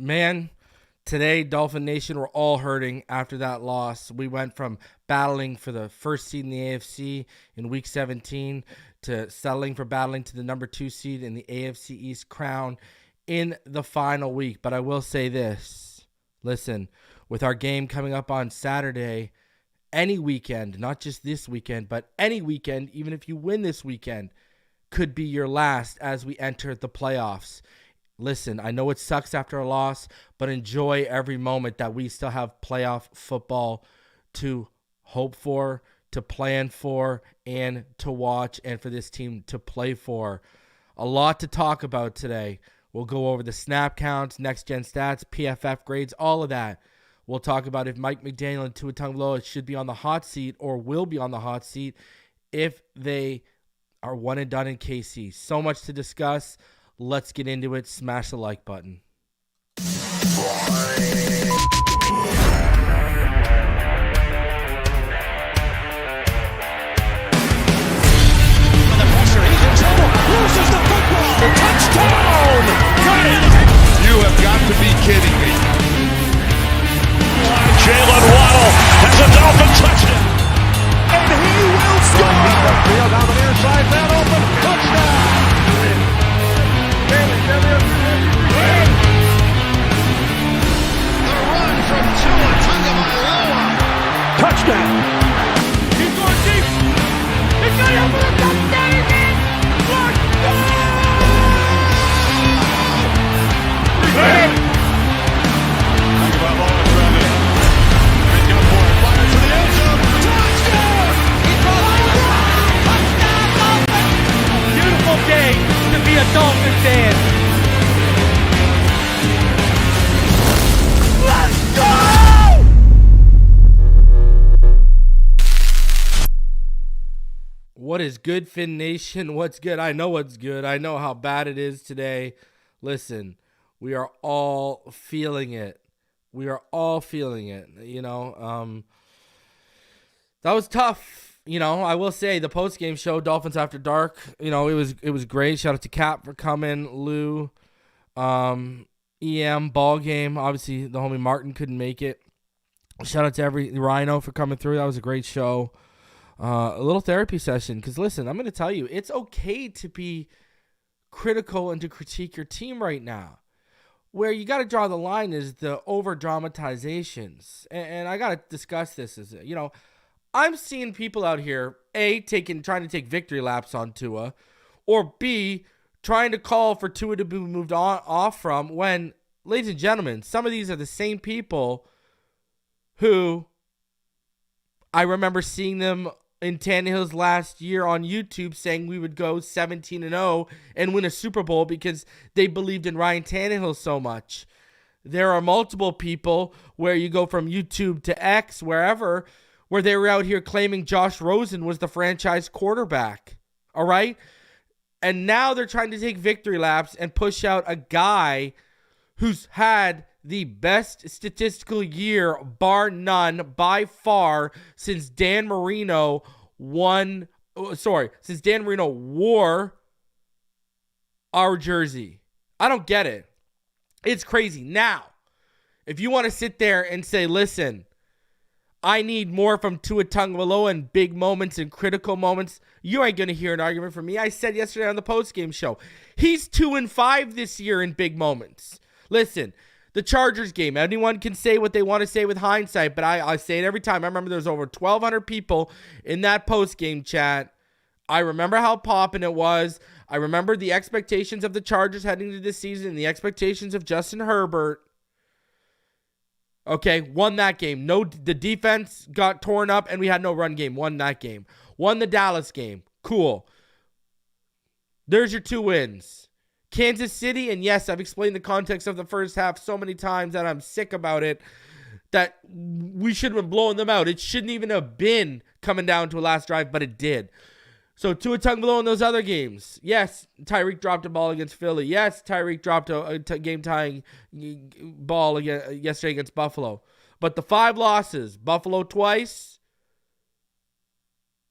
Man, today, Dolphin Nation, we're all hurting after that loss. We went from battling for the first seed in the AFC in Week 17 to settling for battling to the number 2 seed in the AFC East crown in the final week. But I will say this. Listen, with our game coming up on Saturday, any weekend, not just this weekend, but any weekend, even if you win this weekend, could be your last as we enter the playoffs. Listen, I know it sucks after a loss, but enjoy every moment that we still have playoff football to hope for, to plan for, and to watch, and for this team to play for. A lot to talk about today. We'll go over the snap counts, next-gen stats, PFF grades, all of that. We'll talk about if Mike McDaniel and Tua Tagovailoa should be on the hot seat or will be on the hot seat if they are one and done in KC. So much to discuss. Let's get into it. Smash the like button. Loses the football. Touchdown! Got it! You have got to be kidding me. Jalen Waddle has a Dolphin touchdown. And he will score! Deep upfield on the near side, man open. Touchdown! The run from Tua Tagovailoa. Touchdown! He's going deep. He's got it over the touchdown again. Let's go! Tagovailoa trying to make up for it. Fire to the end zone. Touchdown! Beautiful day to be a Dolphin fan. Let's go! What is good, Fin Nation? What's good? I know what's good. I know how bad it is today. Listen, we are all feeling it. We are all feeling it. That was tough. I will say the post-game show, Dolphins After Dark, it was great. Shout out to Cap for coming, Lou, EM, ball game. Obviously, the homie Martin couldn't make it. Shout out to every Rhino for coming through. That was a great show. A little therapy session. Because, listen, I'm going to tell you, it's okay to be critical and to critique your team right now. Where you got to draw the line is the over-dramatizations. And I got to discuss this. I'm seeing people out here, A, trying to take victory laps on Tua, or B, trying to call for Tua to be moved off from when, ladies and gentlemen, some of these are the same people who I remember seeing them in Tannehill's last year on YouTube saying we would go 17-0 and win a Super Bowl because they believed in Ryan Tannehill so much. There are multiple people where you go from YouTube to X, wherever, where they were out here claiming Josh Rosen was the franchise quarterback. All right? And now they're trying to take victory laps and push out a guy who's had the best statistical year, bar none, by far, since Dan Marino wore our jersey. I don't get it. It's crazy. Now, if you want to sit there and say, listen, I need more from Tua Tagovailoa in big moments and critical moments, you ain't going to hear an argument from me. I said yesterday on the postgame show, he's 2-5 this year in big moments. Listen, the Chargers game, anyone can say what they want to say with hindsight, but I say it every time. I remember there was over 1,200 people in that postgame chat. I remember how popping it was. I remember the expectations of the Chargers heading into this season and the expectations of Justin Herbert. Okay, won that game. The defense got torn up, and we had no run game. Won that game. Won the Dallas game. Cool. There's your 2 wins. Kansas City, and yes, I've explained the context of the first half so many times that I'm sick about it, that we should have been blowing them out. It shouldn't even have been coming down to a last drive, but it did. So Tua Tagovailoa in those other games. Yes, Tyreek dropped a ball against Philly. Yes, Tyreek dropped a game-tying ball yesterday against Buffalo. But the 5 losses, Buffalo twice,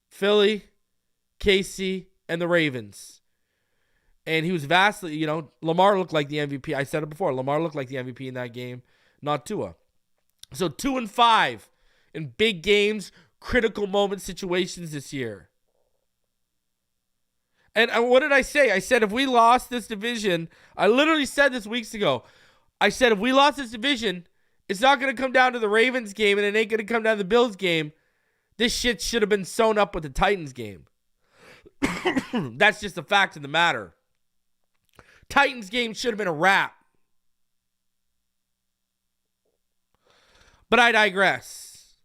Philly, KC, and the Ravens. And he was vastly, Lamar looked like the MVP. I said it before. Lamar looked like the MVP in that game, not Tua. So 2-5 in big games, critical moment situations this year. And what did I say? I said if we lost this division, I literally said this weeks ago. I said if we lost this division, it's not going to come down to the Ravens game and it ain't going to come down to the Bills game. This shit should have been sewn up with the Titans game. That's just the fact of the matter. Titans game should have been a wrap. But I digress.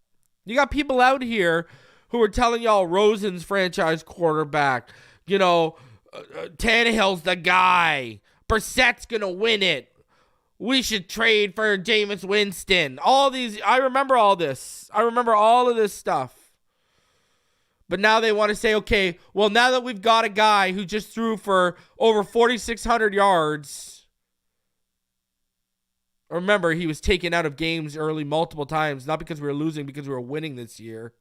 You got people out here who are telling y'all Rosen's franchise quarterback. Tannehill's the guy. Brissett's going to win it. We should trade for Jameis Winston. All these, I remember all this. I remember all of this stuff. But now they want to say, okay, well, now that we've got a guy who just threw for over 4,600 yards. Remember, he was taken out of games early multiple times, not because we were losing, because we were winning this year.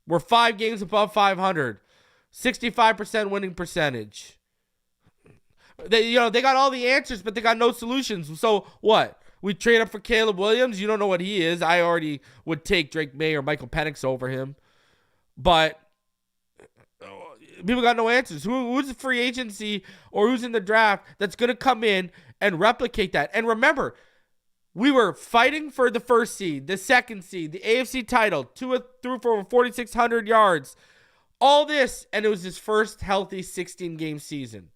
We're 5 games above 500. 65% winning percentage. They got all the answers, but they got no solutions. So what? We trade up for Caleb Williams. You don't know what he is. I already would take Drake May or Michael Penix over him. But people got no answers. Who's the free agency or who's in the draft that's going to come in and replicate that? And remember, we were fighting for the first seed, the second seed, the AFC title. Tua threw for over 4,600 yards. All this, and it was his first healthy 16-game season.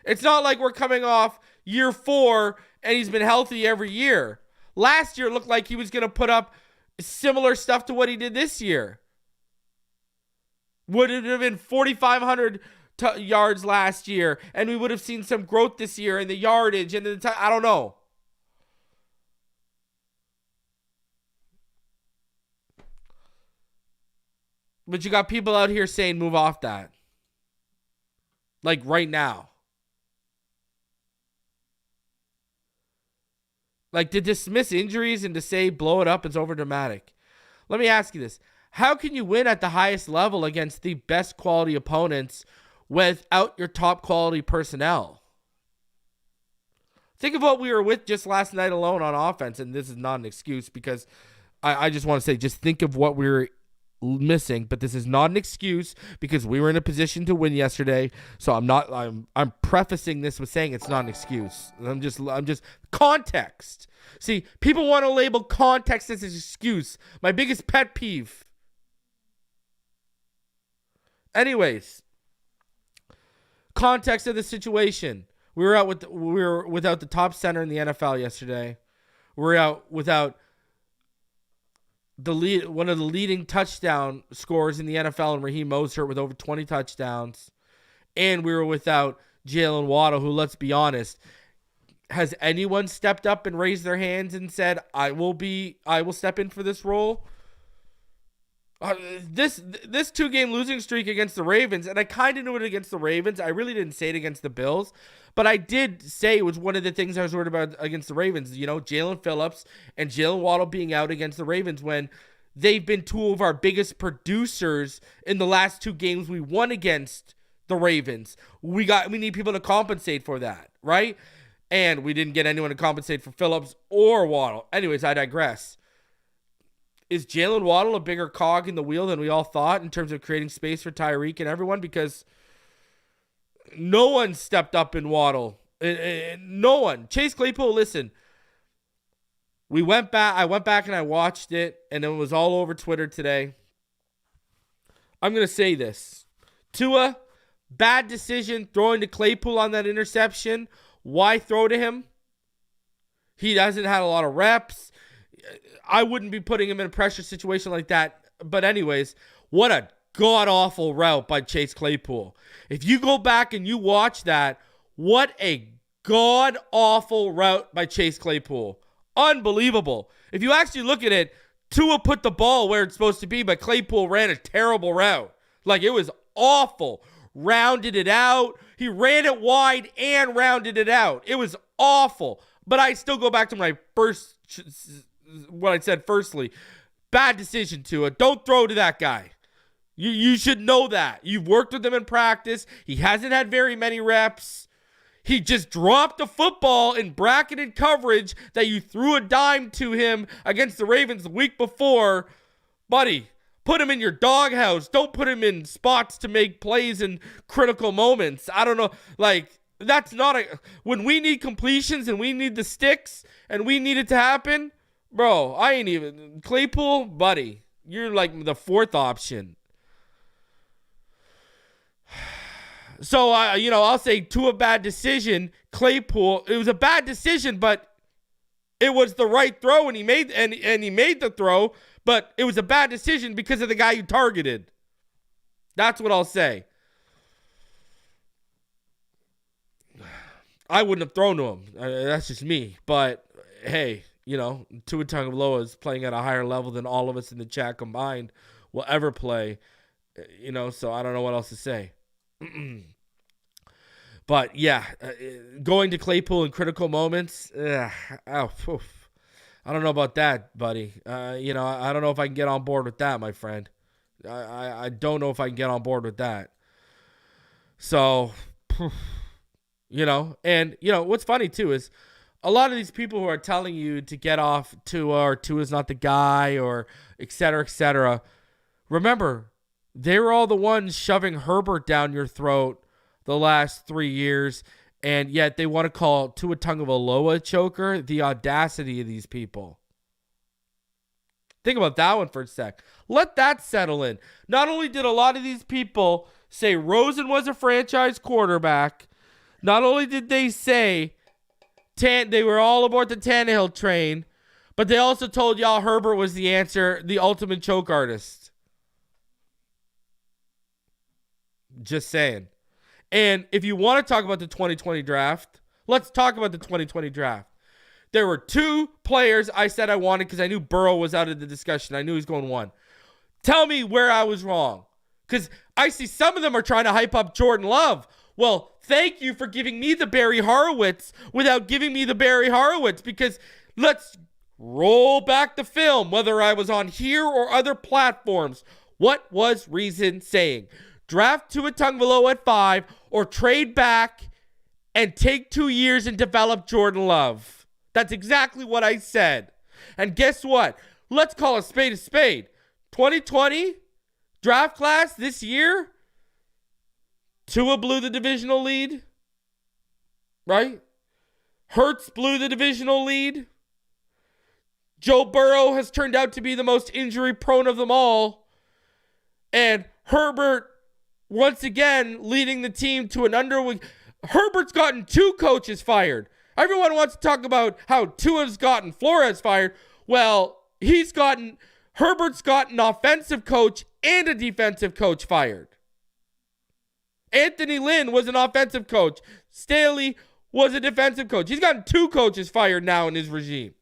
It's not like we're coming off year 4 and he's been healthy every year. Last year looked like he was going to put up similar stuff to what he did this year. Would it have been 4,500 yards last year, and we would have seen some growth this year in the yardage and I don't know. But you got people out here saying move off that. Like right now. Like to dismiss injuries and to say blow it up is over dramatic. Let me ask you this. How can you win at the highest level against the best quality opponents without your top quality personnel? Think of what we were with just last night alone on offense, and this is not an excuse because I just want to say just think of what we were missing, but this is not an excuse because we were in a position to win yesterday. So I'm prefacing this with saying it's not an excuse. I'm just context. See, people want to label context as an excuse. My biggest pet peeve. Anyways, context of the situation. We were without the top center in the NFL yesterday. We're out without one of the leading touchdown scorers in the NFL, and Raheem Mostert with over 20 touchdowns. And we were without Jalen Waddle, who, let's be honest, has anyone stepped up and raised their hands and said, I will step in for this role? This 2-game losing streak against the Ravens, and I kind of knew it against the Ravens. I really didn't say it against the Bills, but I did say it was one of the things I was worried about against the Ravens. Jalen Phillips and Jalen Waddle being out against the Ravens when they've been 2 of our biggest producers in the last 2 games we won against the Ravens. We need people to compensate for that, right? And we didn't get anyone to compensate for Phillips or Waddle. Anyways, I digress. Is Jalen Waddle a bigger cog in the wheel than we all thought in terms of creating space for Tyreek and everyone? Because no one stepped up in Waddle. No one. Chase Claypool, listen. I went back and I watched it, and it was all over Twitter today. I'm going to say this. Tua, bad decision throwing to Claypool on that interception. Why throw to him? He hasn't had a lot of reps. I wouldn't be putting him in a pressure situation like that. But anyways, what a god-awful route by Chase Claypool. If you go back and you watch that, what a god-awful route by Chase Claypool. Unbelievable. If you actually look at it, Tua put the ball where it's supposed to be, but Claypool ran a terrible route. Like, it was awful. Rounded it out. He ran it wide and rounded it out. It was awful. But I still go back to what I said firstly. Bad decision, Tua. Don't throw to that guy. You should know that. You've worked with him in practice. He hasn't had very many reps. He just dropped a football in bracketed coverage that you threw a dime to him against the Ravens the week before. Buddy, put him in your doghouse. Don't put him in spots to make plays in critical moments. I don't know. Like, that's not a... When we need completions and we need the sticks and we need it to happen, bro, I ain't even... Claypool, buddy, you're like the fourth option. So, I'll say to a bad decision, Claypool, it was a bad decision, but it was the right throw, and he made the throw, but it was a bad decision because of the guy you targeted. That's what I'll say. I wouldn't have thrown to him. That's just me. But, hey, Tua Tagovailoa is playing at a higher level than all of us in the chat combined will ever play. So I don't know what else to say. But yeah, going to Claypool in critical moments, I don't know about that, buddy. I don't know if I can get on board with that, my friend. I don't know if I can get on board with that. So, and what's funny too is a lot of these people who are telling you to get off Tua or Tua's not the guy or et cetera, remember, they were all the ones shoving Herbert down your throat the last 3 years, and yet they want to call Tua Tagovailoa a choker. The audacity of these people. Think about that one for a sec. Let that settle in. Not only did a lot of these people say Rosen was a franchise quarterback, not only did they say they were all aboard the Tannehill train, but they also told y'all Herbert was the answer, the ultimate choke artist. Just saying. And if you want to talk about the 2020 draft, let's talk about the 2020 draft. There were 2 players I said I wanted because I knew Burrow was out of the discussion. I knew he was going 1. Tell me where I was wrong. Because I see some of them are trying to hype up Jordan Love. Well, thank you for giving me the Barry Horowitz without giving me the Barry Horowitz, because let's roll back the film, whether I was on here or other platforms. What was Reason saying? Draft Tua Tagovailoa at 5 or trade back and take 2 years and develop Jordan Love. That's exactly what I said. And guess what? Let's call a spade a spade. 2020 draft class this year, Tua blew the divisional lead, right? Hurts blew the divisional lead. Joe Burrow has turned out to be the most injury prone of them all. And Herbert, once again, leading the team to an underwing. Herbert's gotten 2 coaches fired. Everyone wants to talk about how Tua's gotten Flores fired. Well, Herbert's gotten an offensive coach and a defensive coach fired. Anthony Lynn was an offensive coach. Staley was a defensive coach. He's gotten 2 coaches fired now in his regime.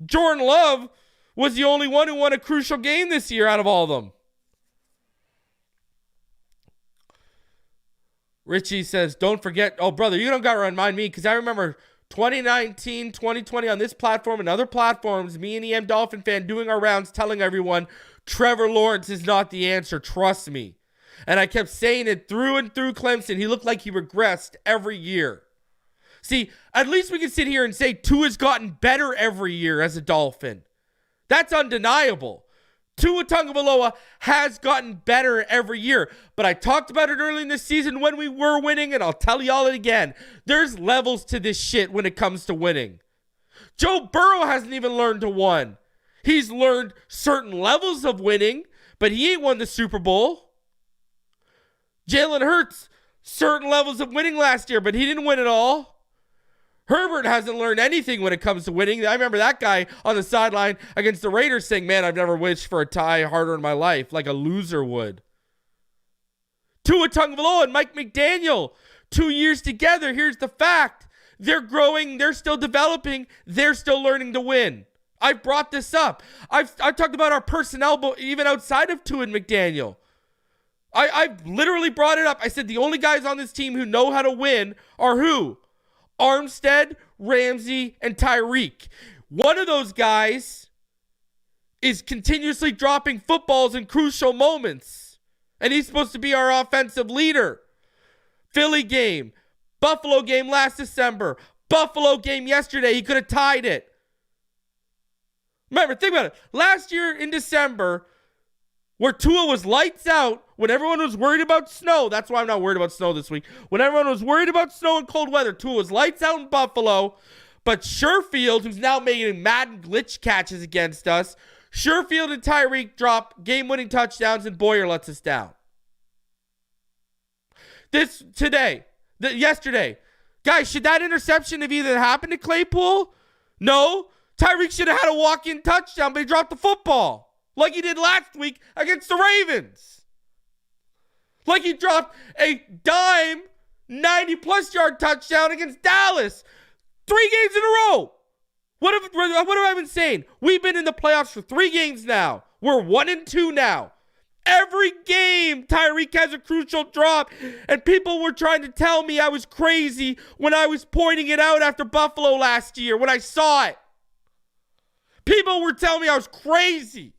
Jordan Love was the only one who won a crucial game this year out of all of them. Richie says, don't forget. Oh, brother, you don't got to remind me, because I remember 2019, 2020 on this platform and other platforms, me and EM Dolphin fan doing our rounds telling everyone Trevor Lawrence is not the answer. Trust me. And I kept saying it through and through Clemson. He looked like he regressed every year. See, at least we can sit here and say Tua's gotten better every year as a Dolphin. That's undeniable. Tua Tagovailoa has gotten better every year. But I talked about it early in the season when we were winning, and I'll tell y'all it again. There's levels to this shit when it comes to winning. Joe Burrow hasn't even learned to win. He's learned certain levels of winning, but he ain't won the Super Bowl. Jalen Hurts, certain levels of winning last year, but he didn't win it all. Herbert hasn't learned anything when it comes to winning. I remember that guy on the sideline against the Raiders saying, man, I've never wished for a tie harder in my life, like a loser would. Tua Tagovailoa and Mike McDaniel, 2 years together. Here's the fact. They're growing. They're still developing. They're still learning to win. I've brought this up. I've talked about our personnel even outside of Tua and McDaniel. I've literally brought it up. I said the only guys on this team who know how to win are who? Armstead, Ramsey, and Tyreek. One of those guys is continuously dropping footballs in crucial moments. And he's supposed to be our offensive leader. Philly game. Buffalo game last December. Buffalo game yesterday. He could have tied it. Remember, think about it. Last year in December, where Tua was lights out, when everyone was worried about snow, that's why I'm not worried about snow this week. When everyone was worried about snow and cold weather, Tua was lights out in Buffalo. But Sherfield, who's now making Madden glitch catches against us, Sherfield and Tyreek drop game-winning touchdowns, and Boyer lets us down. Yesterday. Guys, should that interception have either happened to Claypool? No. Tyreek should have had a walk-in touchdown, but he dropped the football. Like he did last week against the Ravens. Like he dropped a dime 90-plus yard touchdown against Dallas. 3 games in a row. What have I been saying? We've been in the playoffs for 3 games now. We're 1-2 now. Every game, Tyreek has a crucial drop, and people were trying to tell me I was crazy when I was pointing it out after Buffalo last year, when I saw it. People were telling me I was crazy.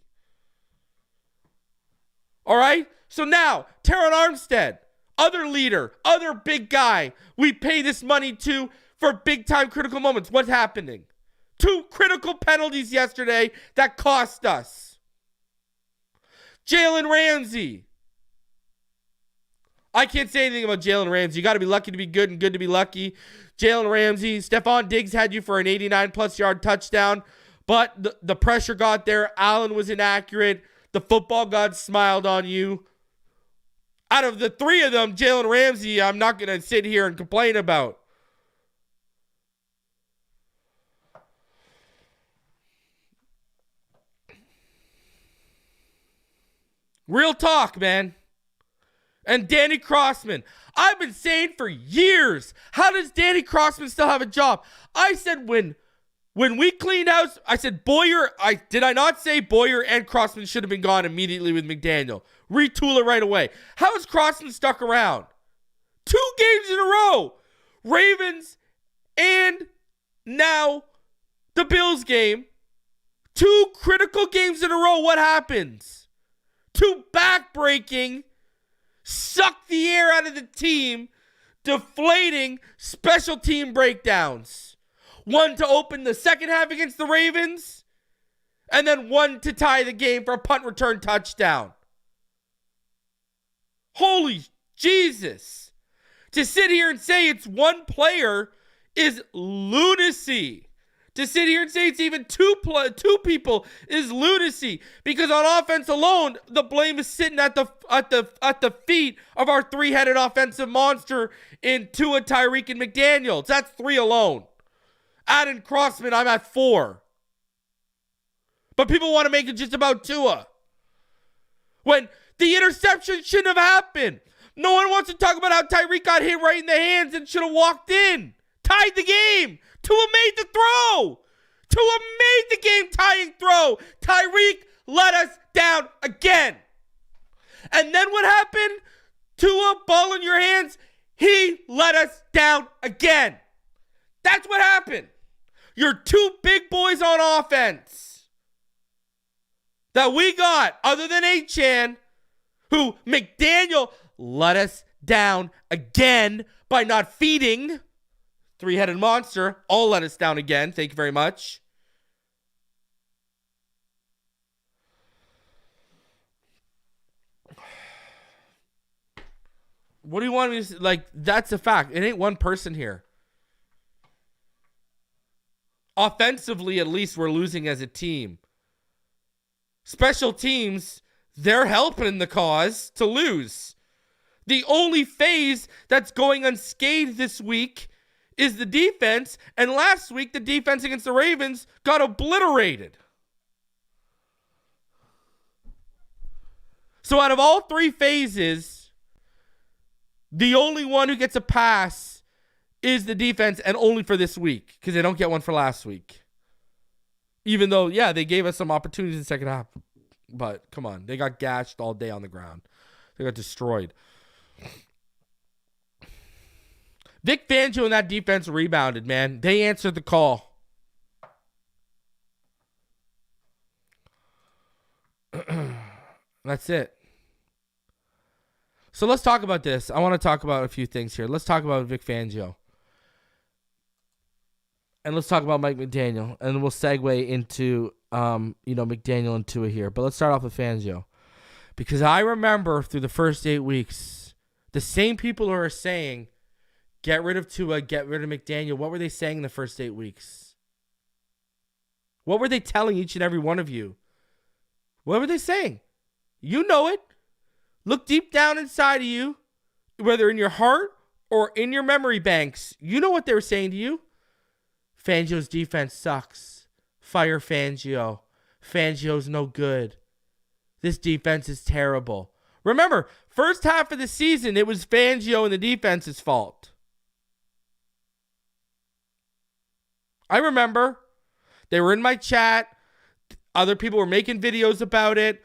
All right? So now, Teron Armstead, other leader, other big guy we pay this money to for big-time critical moments. What's happening? 2 critical penalties yesterday that cost us. Jalen Ramsey. I can't say anything about Jalen Ramsey. You got to be lucky to be good and good to be lucky. Jalen Ramsey, Stephon Diggs had you for an 89-plus yard touchdown, but the pressure got there. Allen was inaccurate. The football god smiled on you. Out of the 3 of them, Jalen Ramsey, I'm not going to sit here and complain about. Real talk, man. And Danny Crossman. I've been saying for years, how does Danny Crossman still have a job? I said when we cleaned house, I said Boyer, did I not say Boyer and Crossman should have been gone immediately with McDaniel? Retool it right away. How is Crossman stuck around? 2 games in a row. Ravens and now the Bills game. 2 critical games in a row. What happens? 2 back-breaking, suck the air out of the team, deflating special team breakdowns. 1 to open the second half against the Ravens, and then 1 to tie the game for a punt return touchdown. Holy Jesus. To sit here and say it's 1 player is lunacy. To sit here and say it's even two people is lunacy, because on offense alone, the blame is sitting at the feet of our 3-headed offensive monster in Tua, Tyreek, and McDaniel. That's 3 alone. Adding Crossman, I'm at 4. But people want to make it just about Tua, when the interception shouldn't have happened. No one wants to talk about how Tyreek got hit right in the hands and should have walked in. Tied the game. Tua made the throw. Tua made the game-tying throw. Tyreek let us down again. And then what happened? Tua, ball in your hands. He let us down again. That's what happened. Your 2 big boys on offense that we got, other than Achan, who McDaniel let us down again by not feeding. 3-headed monster, all let us down again. Thank you very much. What do you want me to say? Like, that's a fact. It ain't one person here. Offensively, at least, we're losing as a team. Special teams, they're helping the cause to lose. The only phase that's going unscathed this week is the defense, and last week the defense against the Ravens got obliterated. So out of all 3 phases, the only one who gets a pass is the defense, and only for this week, because they don't get one for last week. Even though, yeah, they gave us some opportunities in the second half. But come on, they got gashed all day on the ground. They got destroyed. Vic Fangio and that defense rebounded, man. They answered the call. That's it. So let's talk about this. I want to talk about a few things here. Let's talk about Vic Fangio. And let's talk about Mike McDaniel. And we'll segue into, McDaniel and Tua here. But let's start off with Fangio. Because I remember through the first 8 weeks, the same people who are saying, get rid of Tua, get rid of McDaniel, what were they saying in the first 8 weeks? What were they telling each and every one of you? What were they saying? You know it. Look deep down inside of you, whether in your heart or in your memory banks. You know what they were saying to you. Fangio's defense sucks. Fire Fangio. Fangio's no good. This defense is terrible. Remember, first half of the season, it was Fangio and the defense's fault. I remember. They were in my chat. Other people were making videos about it.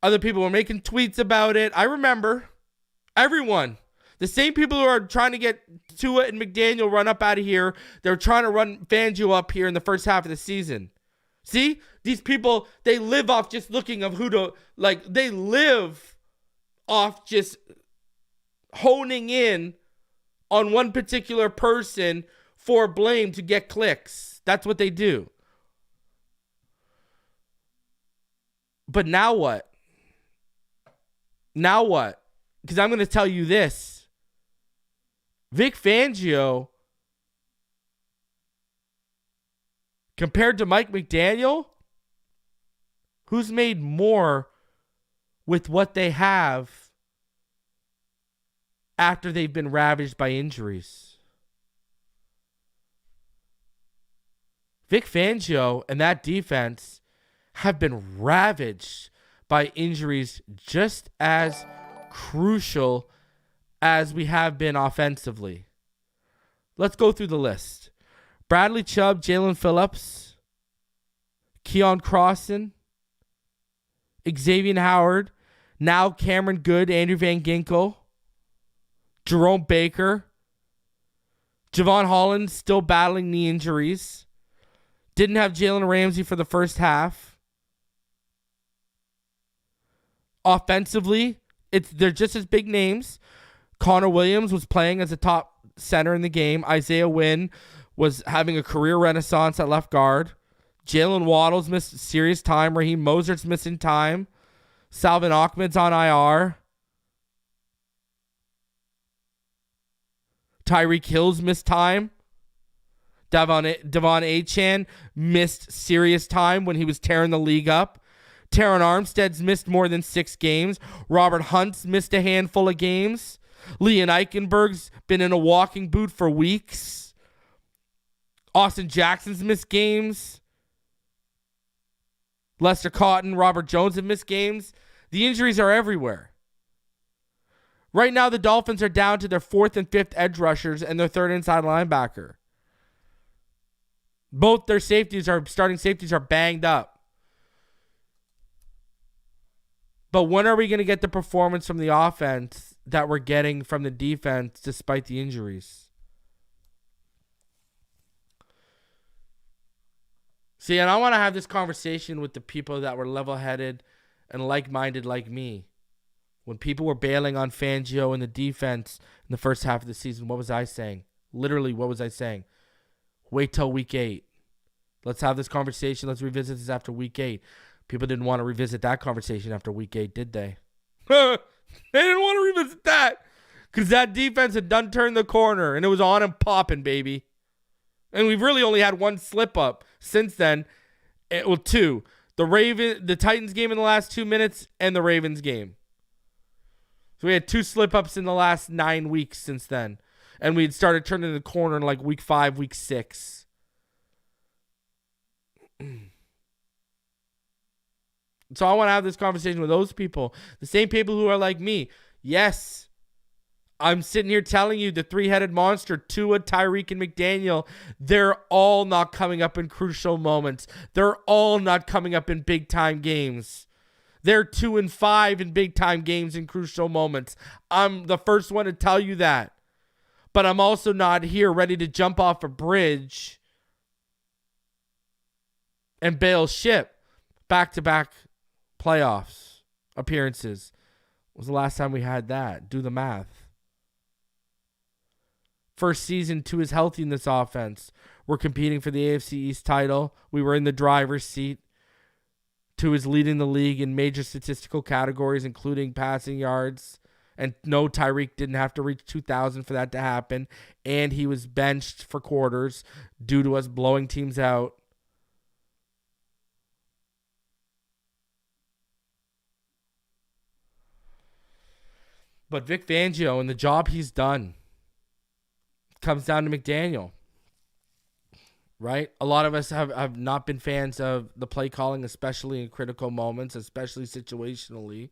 Other people were making tweets about it. I remember. Everyone. The same people who are trying to get Tua and McDaniel run up out of here, they're trying to run Fangio up here in the first half of the season. See? These people, they live off just looking of who to, they live off just honing in on one particular person for blame to get clicks. That's what they do. But now what? Now what? Because I'm going to tell you this. Vic Fangio, compared to Mike McDaniel, who's made more with what they have after they've been ravaged by injuries? Vic Fangio and that defense have been ravaged by injuries just as crucial as we have been offensively. Let's go through the list. Bradley Chubb, Jalen Phillips, Keon Crossan, Xavien Howard, now Cameron Good, Andrew Van Ginkel, Jerome Baker, Javon Holland still battling knee injuries. Didn't have Jalen Ramsey for the first half. Offensively, they're just as big names. Connor Williams was playing as a top center in the game. Isaiah Wynn was having a career renaissance at left guard. Jalen Waddle's missed serious time. Raheem Mosert's missing time. Salvin Ahmed's on IR. Tyreek Hill's missed time. Devon Achane missed serious time when he was tearing the league up. Terron Armstead's missed more than 6 games. Robert Hunt's missed a handful of games. Leon Eichenberg's been in a walking boot for weeks. Austin Jackson's missed games. Lester Cotton, Robert Jones have missed games. The injuries are everywhere. Right now, the Dolphins are down to their 4th and 5th edge rushers and their 3rd inside linebacker. Both their starting safeties are banged up. But when are we going to get the performance from the offense that we're getting from the defense despite the injuries? See, and I want to have this conversation with the people that were level-headed and like-minded like me. When people were bailing on Fangio and the defense in the first half of the season, what was I saying? Literally, what was I saying? Wait till week 8. Let's have this conversation. Let's revisit this after week 8. People didn't want to revisit that conversation after week 8, did they? They didn't want to revisit that because that defense had done turned the corner and it was on and popping, baby. And we've really only had one slip up since then. Well, 2. The Titans game in the last 2 minutes and the Ravens game. So we had 2 slip ups in the last 9 weeks since then. And we had started turning the corner in like week 5, week 6. So I want to have this conversation with those people. The same people who are like me. Yes, I'm sitting here telling you the 3-headed monster, Tua, Tyreek, and McDaniel, they're all not coming up in crucial moments. They're all not coming up in big-time games. They're 2-5 in big-time games in crucial moments. I'm the first one to tell you that. But I'm also not here ready to jump off a bridge and bail ship back-to-back playoffs. appearances. When was the last time we had that? Do the math. First season Tua is healthy in this offense. We're competing for the AFC East title. We were in the driver's seat. Tua is leading the league in major statistical categories, including passing yards. And no, Tyreek didn't have to reach 2,000 for that to happen. And he was benched for quarters due to us blowing teams out. But Vic Fangio and the job he's done comes down to McDaniel. Right? A lot of us have not been fans of the play calling, especially in critical moments, especially situationally.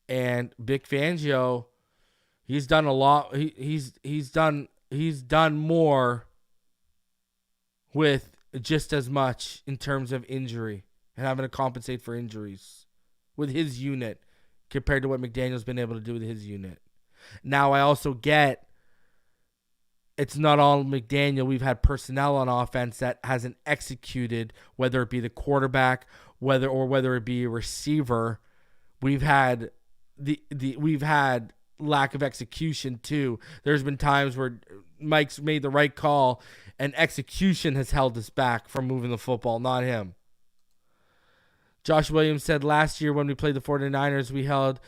And Vic Fangio, he's done a lot. He's done more with just as much in terms of injury and having to compensate for injuries with his unit compared to what McDaniel's been able to do with his unit. Now, I also get it's not all McDaniel. We've had personnel on offense that hasn't executed, whether it be the quarterback, whether it be a receiver. We've had we've had lack of execution too. There's been times where Mike's made the right call and execution has held us back from moving the football, not him. Josh Williams said last year when we played the 49ers, we held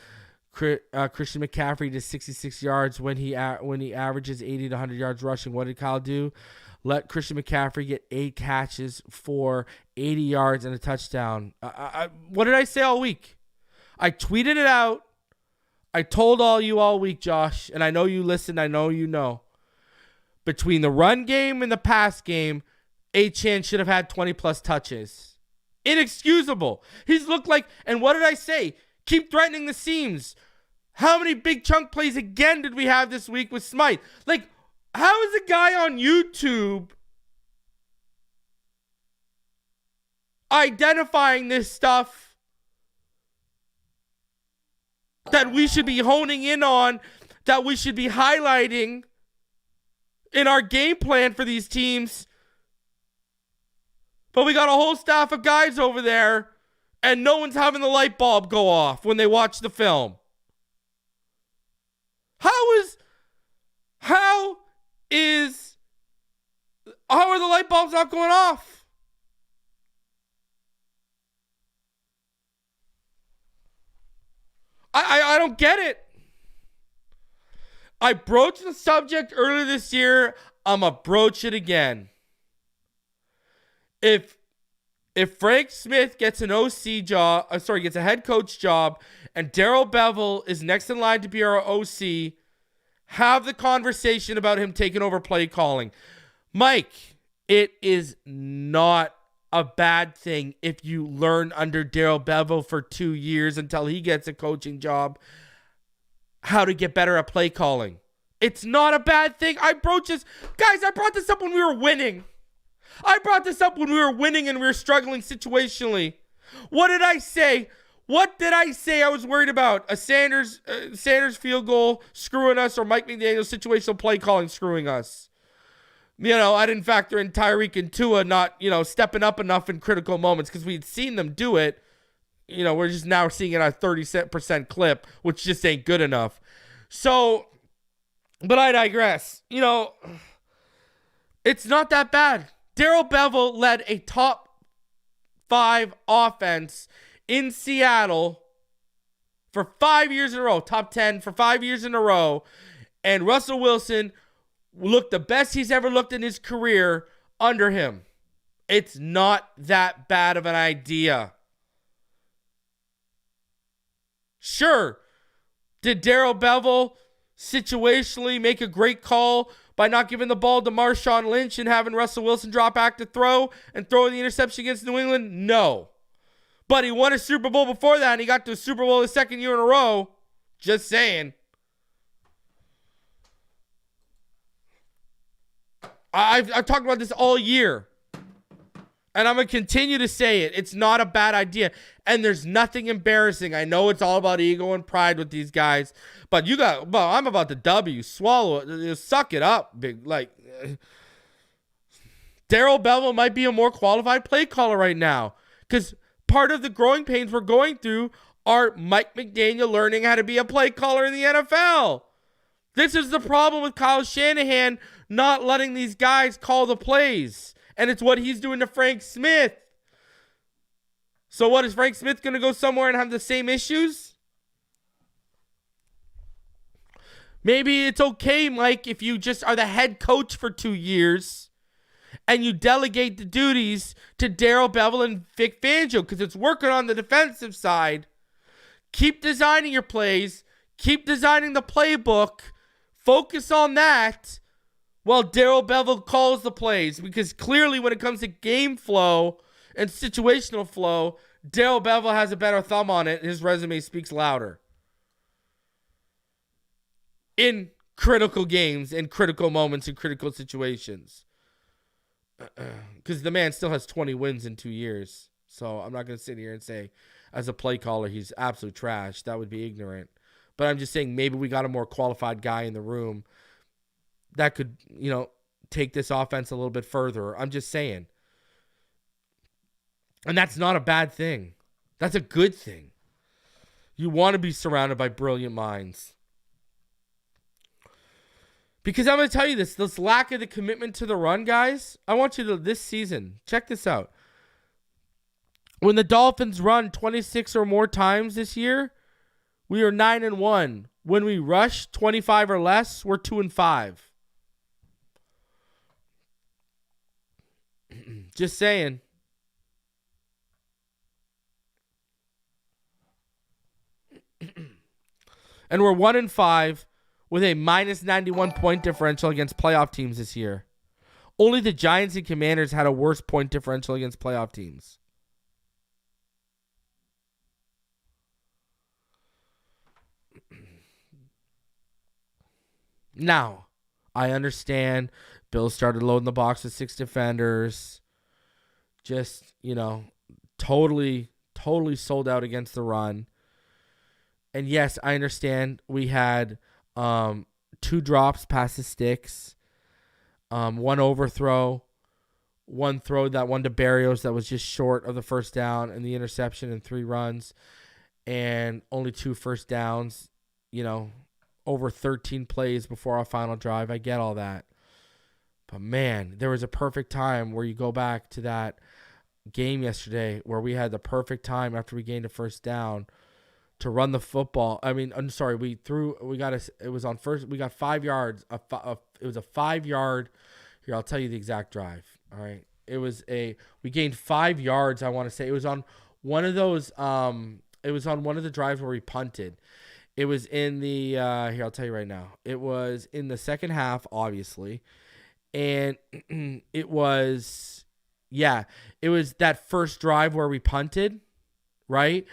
Christian McCaffrey to 66 yards when he averages 80 to 100 yards rushing. What did Kyle do? Let Christian McCaffrey get 8 catches for 80 yards and a touchdown. What did I say all week? I tweeted it out. I told you all week, Josh, and I know you listened. I know you know. Between the run game and the pass game, Achane should have had 20-plus touches. Inexcusable. He's looked like, and what did I say? Keep threatening the seams. How many big chunk plays again did we have this week with Smythe? Like, how is a guy on YouTube identifying this stuff that we should be honing in on, that we should be highlighting in our game plan for these teams? But we got a whole staff of guys over there, and no one's having the light bulb go off when they watch the film. How are the light bulbs not going off? I don't get it. I broached the subject earlier this year. I'm going to broach it again. If Frank Smith gets an OC job, gets a head coach job, and Darrell Bevell is next in line to be our OC, have the conversation about him taking over play calling. Mike, it is not a bad thing if you learn under Darrell Bevell for 2 years until he gets a coaching job how to get better at play calling. It's not a bad thing. I brought this up when we were winning. I brought this up when we were winning and we were struggling situationally. What did I say? I was worried about? A Sanders field goal screwing us, or Mike McDaniel's situational play calling screwing us? I didn't factor in Tyreek and Tua not, stepping up enough in critical moments because we'd seen them do it. We're just now seeing it at a 30% clip, which just ain't good enough. So, but I digress. It's not that bad. Darrell Bevell led a top 5 offense in Seattle for 5 years in a row, top 10 for 5 years in a row, and Russell Wilson looked the best he's ever looked in his career under him. It's not that bad of an idea. Sure, did Darrell Bevell situationally make a great call by not giving the ball to Marshawn Lynch and having Russell Wilson drop back to throw and throwing the interception against New England? No. But he won a Super Bowl before that, and he got to a Super Bowl the second year in a row. Just saying. I've talked about this all year. And I'm going to continue to say it. It's not a bad idea. And there's nothing embarrassing. I know it's all about ego and pride with these guys. But I'm about to W. Swallow it. Suck it up. Darrell Bevell might be a more qualified play caller right now. Because part of the growing pains we're going through are Mike McDaniel learning how to be a play caller in the NFL. This is the problem with Kyle Shanahan not letting these guys call the plays. And it's what he's doing to Frank Smith. So what, is Frank Smith going to go somewhere and have the same issues? Maybe it's okay, Mike, if you just are the head coach for 2 years and you delegate the duties to Darrell Bevell and Vic Fangio because it's working on the defensive side. Keep designing your plays. Keep designing the playbook. Focus on that while Darrell Bevell calls the plays, because clearly when it comes to game flow and situational flow, Darrell Bevell has a better thumb on it. His resume speaks louder. In critical games, in critical moments, in critical situations. Because the man still has 20 wins in 2 years. So I'm not going to sit here and say, as a play caller, he's absolute trash. That would be ignorant. But I'm just saying maybe we got a more qualified guy in the room that could, take this offense a little bit further. I'm just saying. And that's not a bad thing. That's a good thing. You want to be surrounded by brilliant minds. Because I'm going to tell you this lack of the commitment to the run, guys, I want you to, this season, check this out. When the Dolphins run 26 or more times this year, we are 9-1. When we rush 25 or less, we're 2-5. Just saying. And we're 1-5 with a minus 91 point differential against playoff teams this year. Only the Giants and Commanders had a worse point differential against playoff teams. Now, I understand Bill started loading the box with 6 defenders. Just, totally sold out against the run. And yes, I understand we had 2 drops past the sticks, 1 overthrow, 1 throw, that one to Barrios that was just short of the first down, and the interception and 3 runs, and only 2 first downs, over 13 plays before our final drive. I get all that. But man, there was a perfect time where you go back to that game yesterday where we had the perfect time after we gained a first down to run the football. I mean, I'm sorry, it was on first, we got 5 yards. It was a 5-yard, here, I'll tell you the exact drive. All right. We gained 5 yards, I want to say. It was on one of those, it was on one of the drives where we punted. It was in the, here, I'll tell you right now. It was in the second half, obviously. And it was that first drive where we punted, right?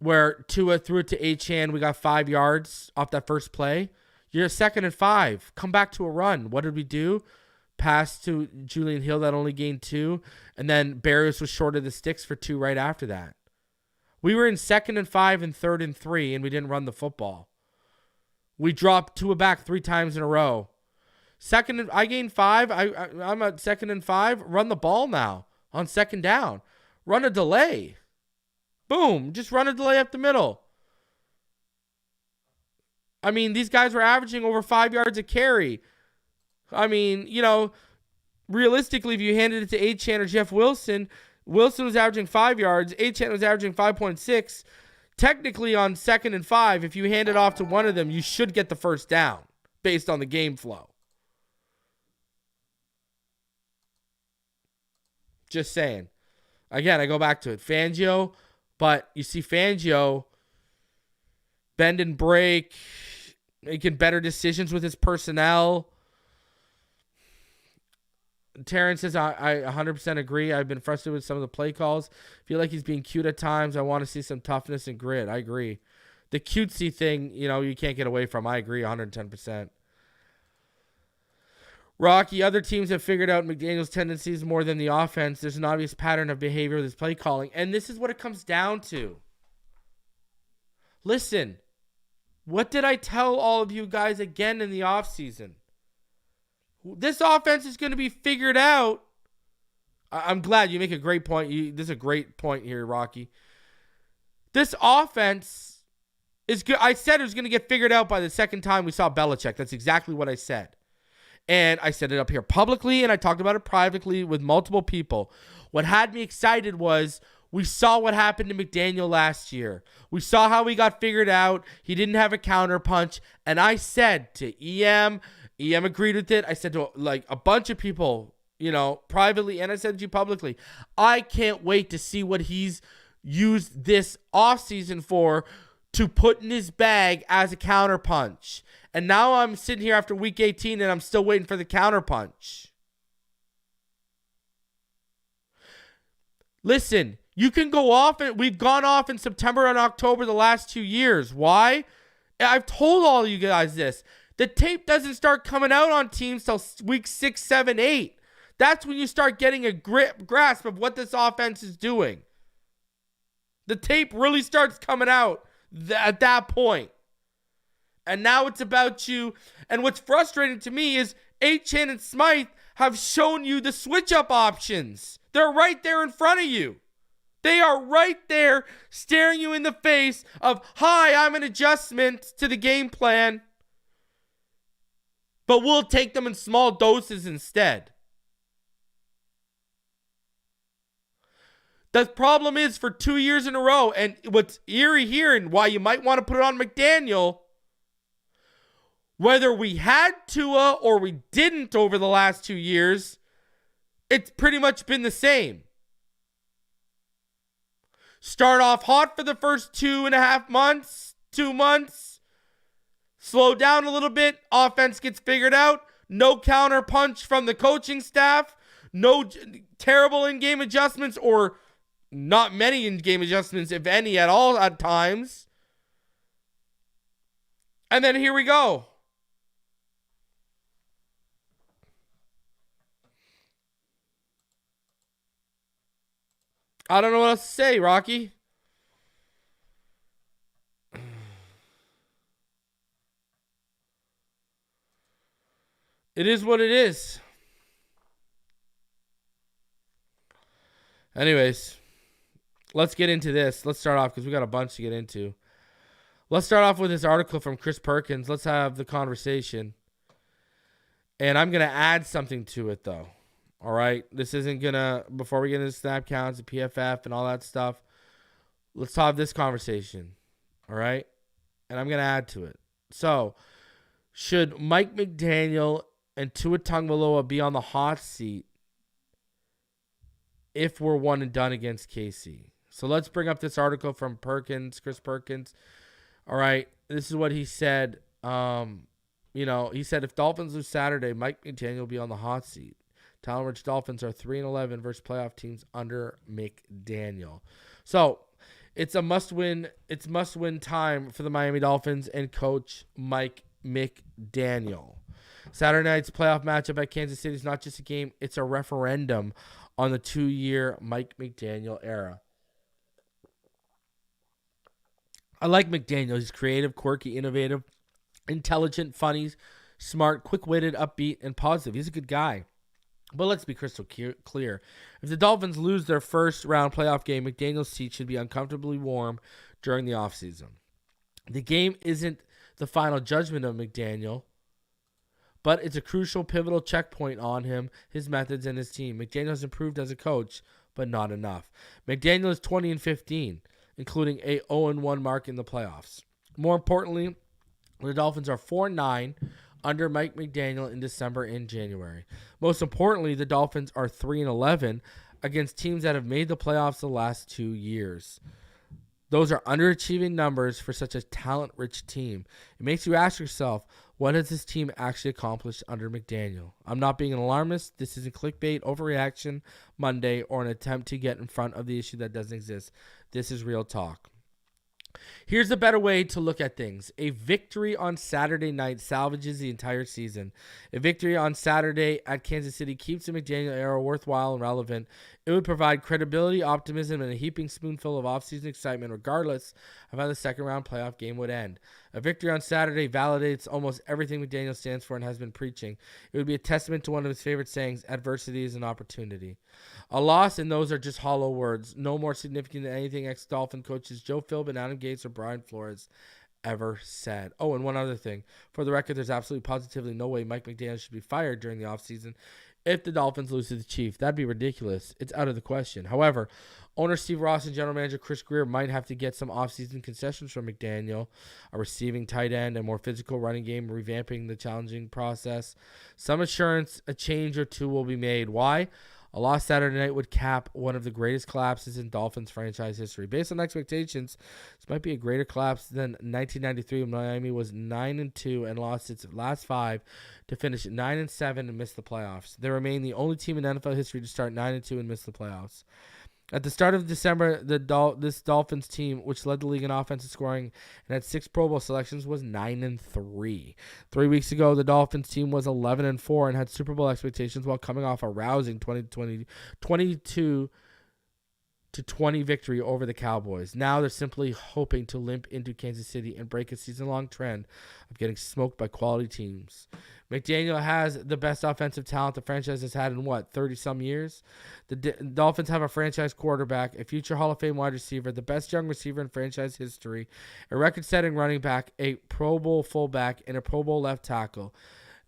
Where Tua threw it to Achane. We got 5 yards off that first play. You're 2nd and 5. Come back to a run. What did we do? Pass to Julian Hill that only gained 2. And then Barrios was short of the sticks for 2 right after that. We were in 2nd and 5 and 3rd and 3, and we didn't run the football. We dropped Tua back 3 times in a row. I gained 5. I'm at 2nd and 5. Run the ball now on 2nd down. Run a delay. Boom. Just run a delay up the middle. I mean, these guys were averaging over 5 yards a carry. I mean, realistically, if you handed it to Achane or Jeff Wilson was averaging 5 yards. Achane was averaging 5.6. Technically, on 2nd and 5, if you hand it off to one of them, you should get the first down based on the game flow. Just saying. Again, I go back to it. Fangio, but you see Fangio bend and break, making better decisions with his personnel. Terrence says, I 100% agree. I've been frustrated with some of the play calls. Feel like he's being cute at times. I want to see some toughness and grit. I agree. The cutesy thing, you can't get away from. I agree 110%. Rocky, other teams have figured out McDaniel's tendencies more than the offense. There's an obvious pattern of behavior with his play calling. And this is what it comes down to. Listen, what did I tell all of you guys again in the offseason? This offense is going to be figured out. I'm glad you make a great point. This is a great point here, Rocky. This offense is good. I said it was going to get figured out by the second time we saw Belichick. That's exactly what I said. And I said it up here publicly, and I talked about it privately with multiple people. What had me excited was we saw what happened to McDaniel last year. We saw how he got figured out. He didn't have a counterpunch. And I said to EM agreed with it. I said to like a bunch of people, privately, and I said to you publicly, I can't wait to see what he's used this offseason for to put in his bag as a counterpunch. And now I'm sitting here after week 18 and I'm still waiting for the counterpunch. Listen, you can go off, and we've gone off in September and October the last 2 years. Why? I've told all of you guys this. The tape doesn't start coming out on teams till week 6, 7, 8. That's when you start getting a grasp of what this offense is doing. The tape really starts coming out at that point. And now it's about you. And what's frustrating to me is Achane and Smythe have shown you the switch-up options. They're right there in front of you. They are right there staring you in the face of, hi, I'm an adjustment to the game plan. But we'll take them in small doses instead. The problem is for 2 years in a row, and what's eerie here and why you might want to put it on McDaniel, whether we had Tua or we didn't over the last 2 years, it's pretty much been the same. Start off hot for the first 2.5 months, 2 months. Slow down a little bit. Offense gets figured out. No counter punch from the coaching staff. No terrible in-game adjustments, or not many in-game adjustments, if any at all at times. And then here we go. I don't know what else to say, Rocky. It is what it is. Anyways, let's get into this. Let's start off because we got a bunch to get into. Let's start off with this article from Chris Perkins. Let's have the conversation. And I'm going to add something to it, though. All right, this isn't going to, before we get into snap counts and PFF and all that stuff, let's have this conversation, all right? And I'm going to add to it. So, should Mike McDaniel and Tua Tagovailoa be on the hot seat if we're one and done against KC? So, let's bring up this article from Perkins, Chris Perkins. All right, this is what he said. He said if Dolphins lose Saturday, Mike McDaniel will be on the hot seat. Talent-rich Dolphins are 3-11 versus playoff teams under McDaniel. So it's a must-win. It's must-win time for the Miami Dolphins and coach Mike McDaniel. Saturday night's playoff matchup at Kansas City is not just a game; it's a referendum on the 2-year Mike McDaniel era. I like McDaniel. He's creative, quirky, innovative, intelligent, funny, smart, quick-witted, upbeat, and positive. He's a good guy. But let's be crystal clear. If the Dolphins lose their first-round playoff game, McDaniel's seat should be uncomfortably warm during the offseason. The game isn't the final judgment of McDaniel, but it's a crucial, pivotal checkpoint on him, his methods, and his team. McDaniel has improved as a coach, but not enough. McDaniel is 20-15, including a 0-1 mark in the playoffs. More importantly, the Dolphins are 4-9 under Mike McDaniel in December and January. Most importantly, the Dolphins are 3-11 against teams that have made the playoffs the last 2 years. Those are underachieving numbers for such a talent-rich team. It makes you ask yourself, what has this team actually accomplished under McDaniel? I'm not being an alarmist. This isn't clickbait, overreaction Monday, or an attempt to get in front of the issue that doesn't exist. This is real talk. Here's a better way to look at things. A victory on Saturday night salvages the entire season. A victory on Saturday at Kansas City keeps the McDaniel era worthwhile and relevant. It would provide credibility, optimism, and a heaping spoonful of offseason excitement regardless of how the second-round playoff game would end. A victory on Saturday validates almost everything McDaniel stands for and has been preaching. It would be a testament to one of his favorite sayings, adversity is an opportunity. A loss, and those are just hollow words, no more significant than anything ex-Dolphin coaches Joe Philbin, Adam Gates, or Brian Flores ever said. Oh, and one other thing. For the record, there's absolutely positively no way Mike McDaniel should be fired during the offseason if the Dolphins lose to the Chiefs. That'd be ridiculous. It's out of the question. However, owner Steve Ross and general manager Chris Grier might have to get some offseason concessions from McDaniel, a receiving tight end, a more physical running game, revamping the challenging process. Some assurance a change or two will be made. Why? A loss Saturday night would cap one of the greatest collapses in Dolphins franchise history. Based on expectations, this might be a greater collapse than 1993 when Miami was 9-2 and lost its last 5 to finish at 9-7 and miss the playoffs. They remain the only team in NFL history to start 9-2 and miss the playoffs. At the start of December, this Dolphins team, which led the league in offensive scoring and had 6 Pro Bowl selections, was 9-3. 3 weeks ago, the Dolphins team was 11-4 and had Super Bowl expectations while coming off a rousing 22-20 victory over the Cowboys. Now they're simply hoping to limp into Kansas City and break a season-long trend of getting smoked by quality teams. McDaniel has the best offensive talent the franchise has had in, 30-some years? The Dolphins have a franchise quarterback, a future Hall of Fame wide receiver, the best young receiver in franchise history, a record-setting running back, a Pro Bowl fullback, and a Pro Bowl left tackle.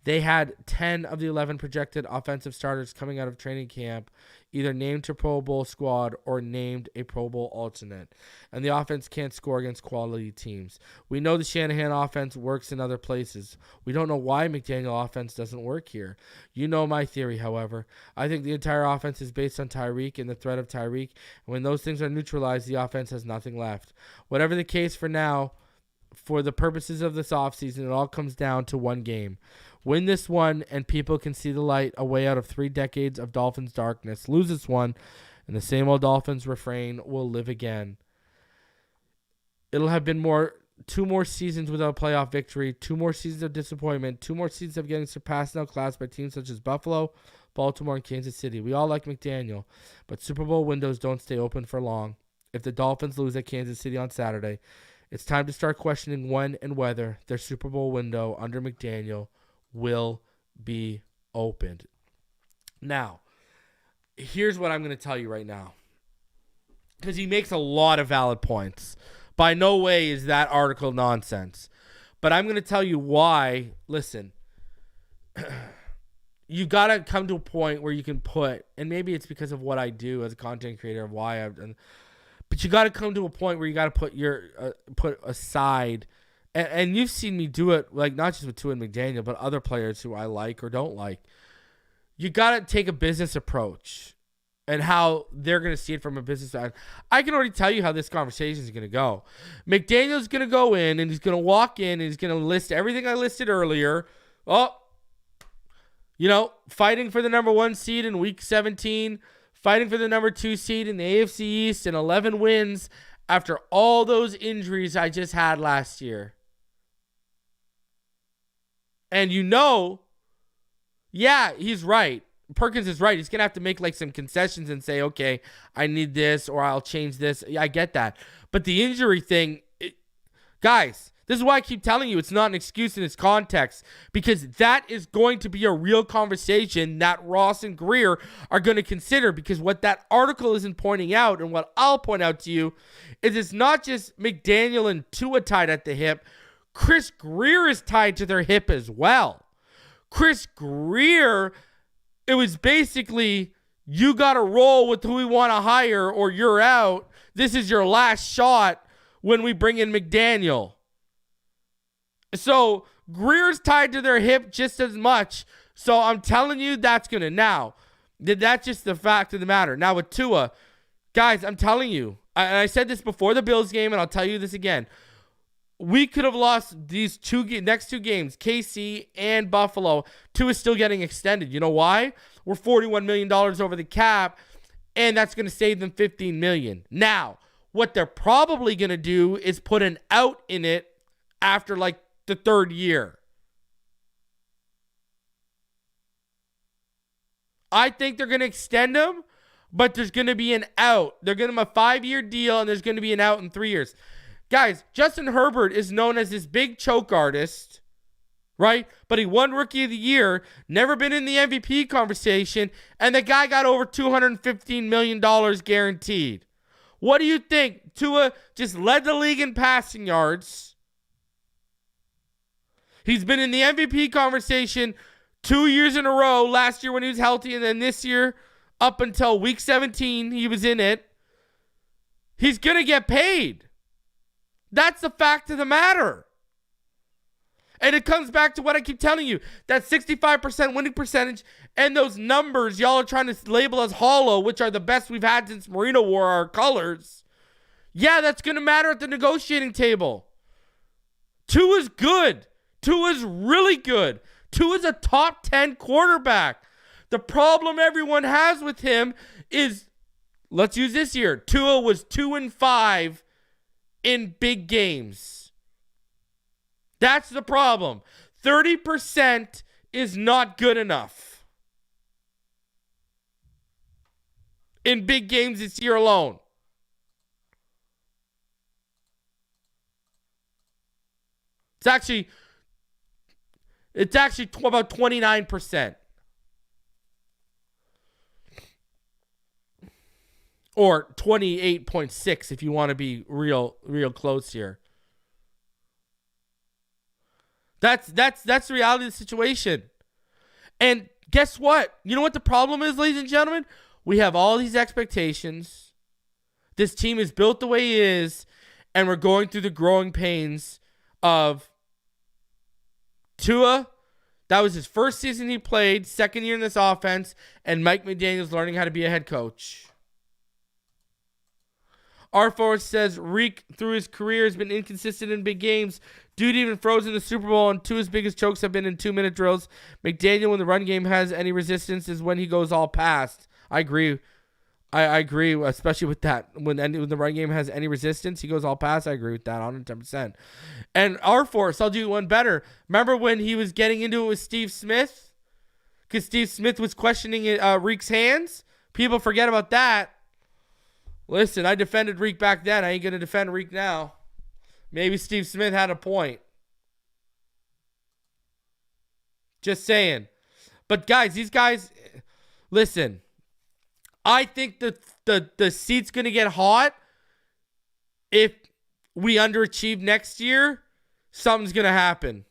They had 10 of the 11 projected offensive starters coming out of training camp, either named to Pro Bowl squad or named a Pro Bowl alternate. And the offense can't score against quality teams. We know the Shanahan offense works in other places. We don't know why McDaniel offense doesn't work here. You know my theory, however. I think the entire offense is based on Tyreek and the threat of Tyreek. And when those things are neutralized, the offense has nothing left. Whatever the case for now, for the purposes of this offseason, it all comes down to one game. Win this one, and people can see the light a way out of 3 decades of Dolphins darkness. Lose this one, and the same old Dolphins refrain will live again. It'll have been 2 more seasons without a playoff victory, 2 more seasons of disappointment, 2 more seasons of getting surpassed and outclassed by teams such as Buffalo, Baltimore, and Kansas City. We all like McDaniel, but Super Bowl windows don't stay open for long. If the Dolphins lose at Kansas City on Saturday, it's time to start questioning when and whether their Super Bowl window under McDaniel will be opened. Now, here's what I'm going to tell you right now, because he makes a lot of valid points. By no way is that article nonsense, but I'm going to tell you why. Listen, you got to come to a point where you can put, and maybe it's because of what I do as a content creator of why I've done, but you got to come to a point where you got to put aside. And you've seen me do it, like not just with Tua and McDaniel, but other players who I like or don't like. You got to take a business approach and how they're going to see it from a business side. I can already tell you how this conversation is going to go. McDaniel's going to go in and he's going to walk in and he's going to list everything I listed earlier. Fighting for the number 1 seed in week 17, fighting for the number 2 seed in the AFC East, and 11 wins after all those injuries I just had last year. And yeah, he's right. Perkins is right. He's going to have to make like some concessions and say, okay, I need this or I'll change this. Yeah, I get that. But the injury thing, guys, this is why I keep telling you it's not an excuse in its context, because that is going to be a real conversation that Ross and Grier are going to consider, because what that article isn't pointing out and what I'll point out to you is it's not just McDaniel and Tua tied at the hip. Chris Grier is tied to their hip as well. Chris Grier, it was basically, you got to roll with who we want to hire or you're out. This is your last shot when we bring in McDaniel. So Grier's tied to their hip just as much. So I'm telling you, that's going to. Now, that's just the fact of the matter. Now with Tua, guys, I'm telling you, and I said this before the Bills game, and I'll tell you this again. We could have lost these next 2 games, KC and Buffalo. Tua is still getting extended. You know why? We're $41 million over the cap, and that's going to save them $15 million. Now, what they're probably going to do is put an out in it after like the 3rd year. I think they're going to extend him, but there's going to be an out. They're going to give him a 5-year deal, and there's going to be an out in 3 years. Guys, Justin Herbert is known as this big choke artist, right? But he won Rookie of the Year, never been in the MVP conversation, and the guy got over $215 million guaranteed. What do you think? Tua just led the league in passing yards. He's been in the MVP conversation 2 years in a row, last year when he was healthy, and then this year, up until week 17, he was in it. He's going to get paid. That's the fact of the matter. And it comes back to what I keep telling you, that 65% winning percentage and those numbers y'all are trying to label as hollow, which are the best we've had since Marino wore our colors. Yeah, that's going to matter at the negotiating table. Tua's good. Tua's really good. Tua's a top 10 quarterback. The problem everyone has with him is, let's use this year. Tua was 2-5 in big games. That's the problem. 30% is not good enough in big games this year alone. It's actually about 29%. Or 28.6 if you want to be real close here. That's the reality of the situation. And guess what? You know what the problem is, ladies and gentlemen? We have all these expectations. This team is built the way it is, and we're going through the growing pains of Tua. That was his first season he played, second year in this offense, and Mike McDaniel's learning how to be a head coach. R4 says Reek through his career has been inconsistent in big games. Dude even froze in the Super Bowl, and two of his biggest chokes have been in 2-minute drills. McDaniel, when the run game has any resistance, is when he goes all past. I agree. I agree, especially with that. When the run game has any resistance, he goes all past. I agree with that 110%. And R4, I'll do one better. Remember when he was getting into it with Steve Smith? Because Steve Smith was questioning Reek's hands? People forget about that. Listen, I defended Reek back then. I ain't going to defend Reek now. Maybe Steve Smith had a point. Just saying. But guys, these guys, listen, I think the seat's going to get hot if we underachieve next year. Something's going to happen.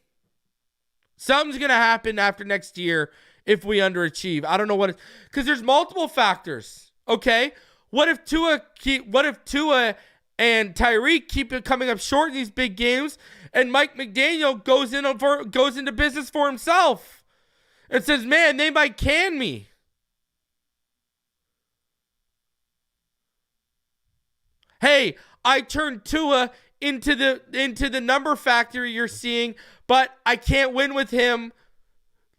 Something's going to happen after next year if we underachieve. I don't know what, because there's multiple factors, okay? What if Tua and Tyreek keep coming up short in these big games, and Mike McDaniel goes into business for himself and says, "Man, they might can me." Hey, I turned Tua into the number factory you're seeing, but I can't win with him.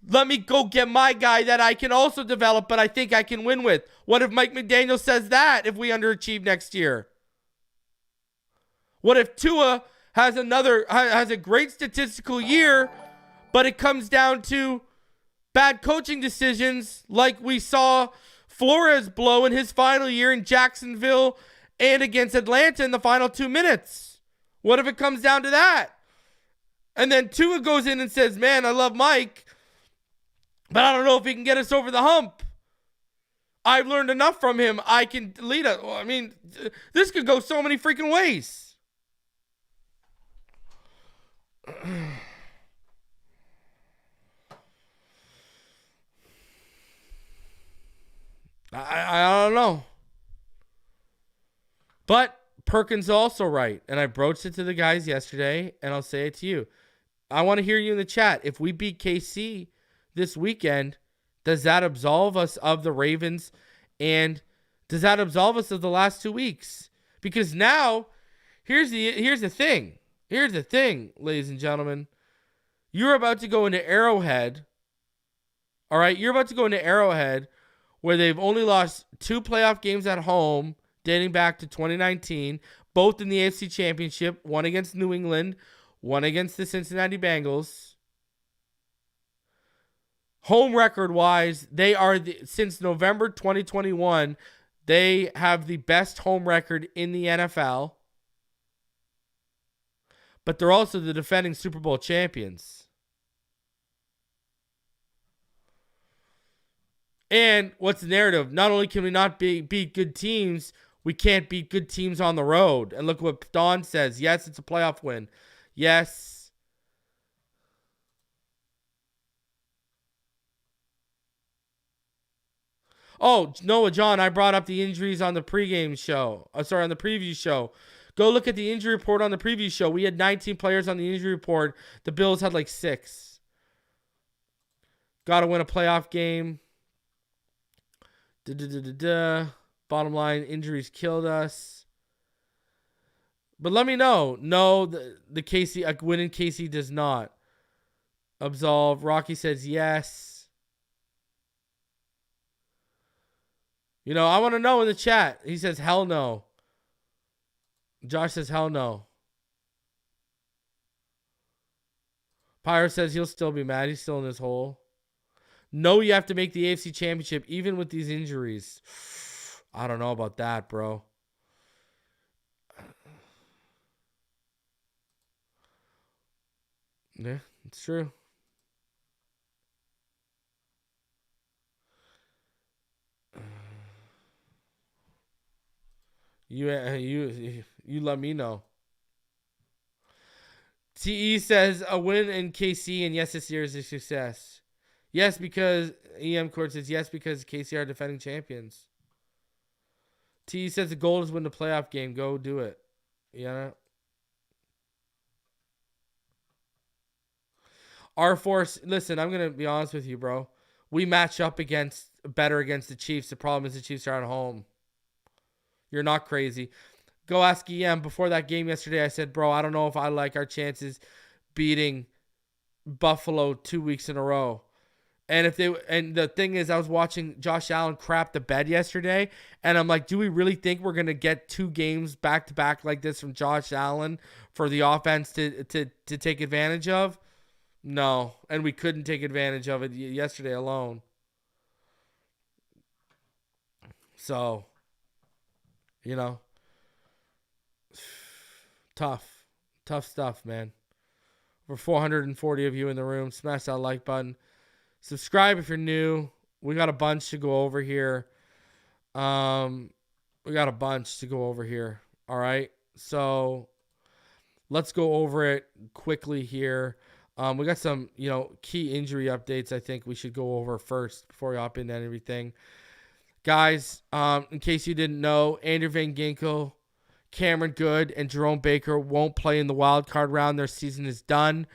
Let me go get my guy that I can also develop, but I think I can win with. What if Mike McDaniel says that if we underachieve next year? What if Tua has a great statistical year, but it comes down to bad coaching decisions like we saw Flores blow in his final year in Jacksonville and against Atlanta in the final 2 minutes? What if it comes down to that? And then Tua goes in and says, "Man, I love Mike, but I don't know if he can get us over the hump. I've learned enough from him. I can lead us." I mean, this could go so many freaking ways. I don't know. But Perkins also right. And I broached it to the guys yesterday, and I'll say it to you. I want to hear you in the chat. If we beat KC this weekend, does that absolve us of the Ravens? And does that absolve us of the last 2 weeks? Because now, here's the thing. Here's the thing, ladies and gentlemen. You're about to go into Arrowhead. All right? You're about to go into Arrowhead where they've only lost 2 playoff games at home dating back to 2019, both in the AFC Championship, one against New England, one against the Cincinnati Bengals. Home record-wise, they are, since November 2021, they have the best home record in the NFL. but they're also the defending Super Bowl champions. And what's the narrative? Not only can we not beat good teams, we can't beat good teams on the road. And look what Don says. Yes, it's a playoff win. Yes. Oh, Noah, John, I brought up the injuries on the pregame show. On the preview show. Go look at the injury report on the preview show. We had 19 players on the injury report. The Bills had like 6. Got to win a playoff game. Bottom line, injuries killed us. But let me know. No, the KC, a win in KC does not absolve. Rocky says yes. You know, I want to know in the chat. He says hell no. Josh says hell no. Pyro says he'll still be mad. He's still in his hole. No, you have to make the AFC Championship even with these injuries. I don't know about that, bro. Yeah, it's true. You let me know. TE says a win in KC, and yes, this year is a success. Yes, because EM Court says yes because KC are defending champions. TE says the goal is win the playoff game. Go do it. Yeah. R4, listen, I'm going to be honest with you, bro. We match up better against the Chiefs. The problem is the Chiefs are at home. You're not crazy. Go ask EM. Before that game yesterday, I said, bro, I don't know if I like our chances beating Buffalo 2 weeks in a row. And the thing is, I was watching Josh Allen crap the bed yesterday, and I'm like, do we really think we're gonna get 2 games back to back like this from Josh Allen for the offense to take advantage of? No, and we couldn't take advantage of it yesterday alone. So, you know, tough stuff, man. Over 440 of you in the room. Smash that like button. Subscribe if you're new. We got a bunch to go over here. All right. So let's go over it quickly here. We got some, key injury updates I think we should go over first before we hop into everything. Guys, in case you didn't know, Andrew Van Ginkel, Cameron Good, and Jerome Baker won't play in the wild card round. Their season is done.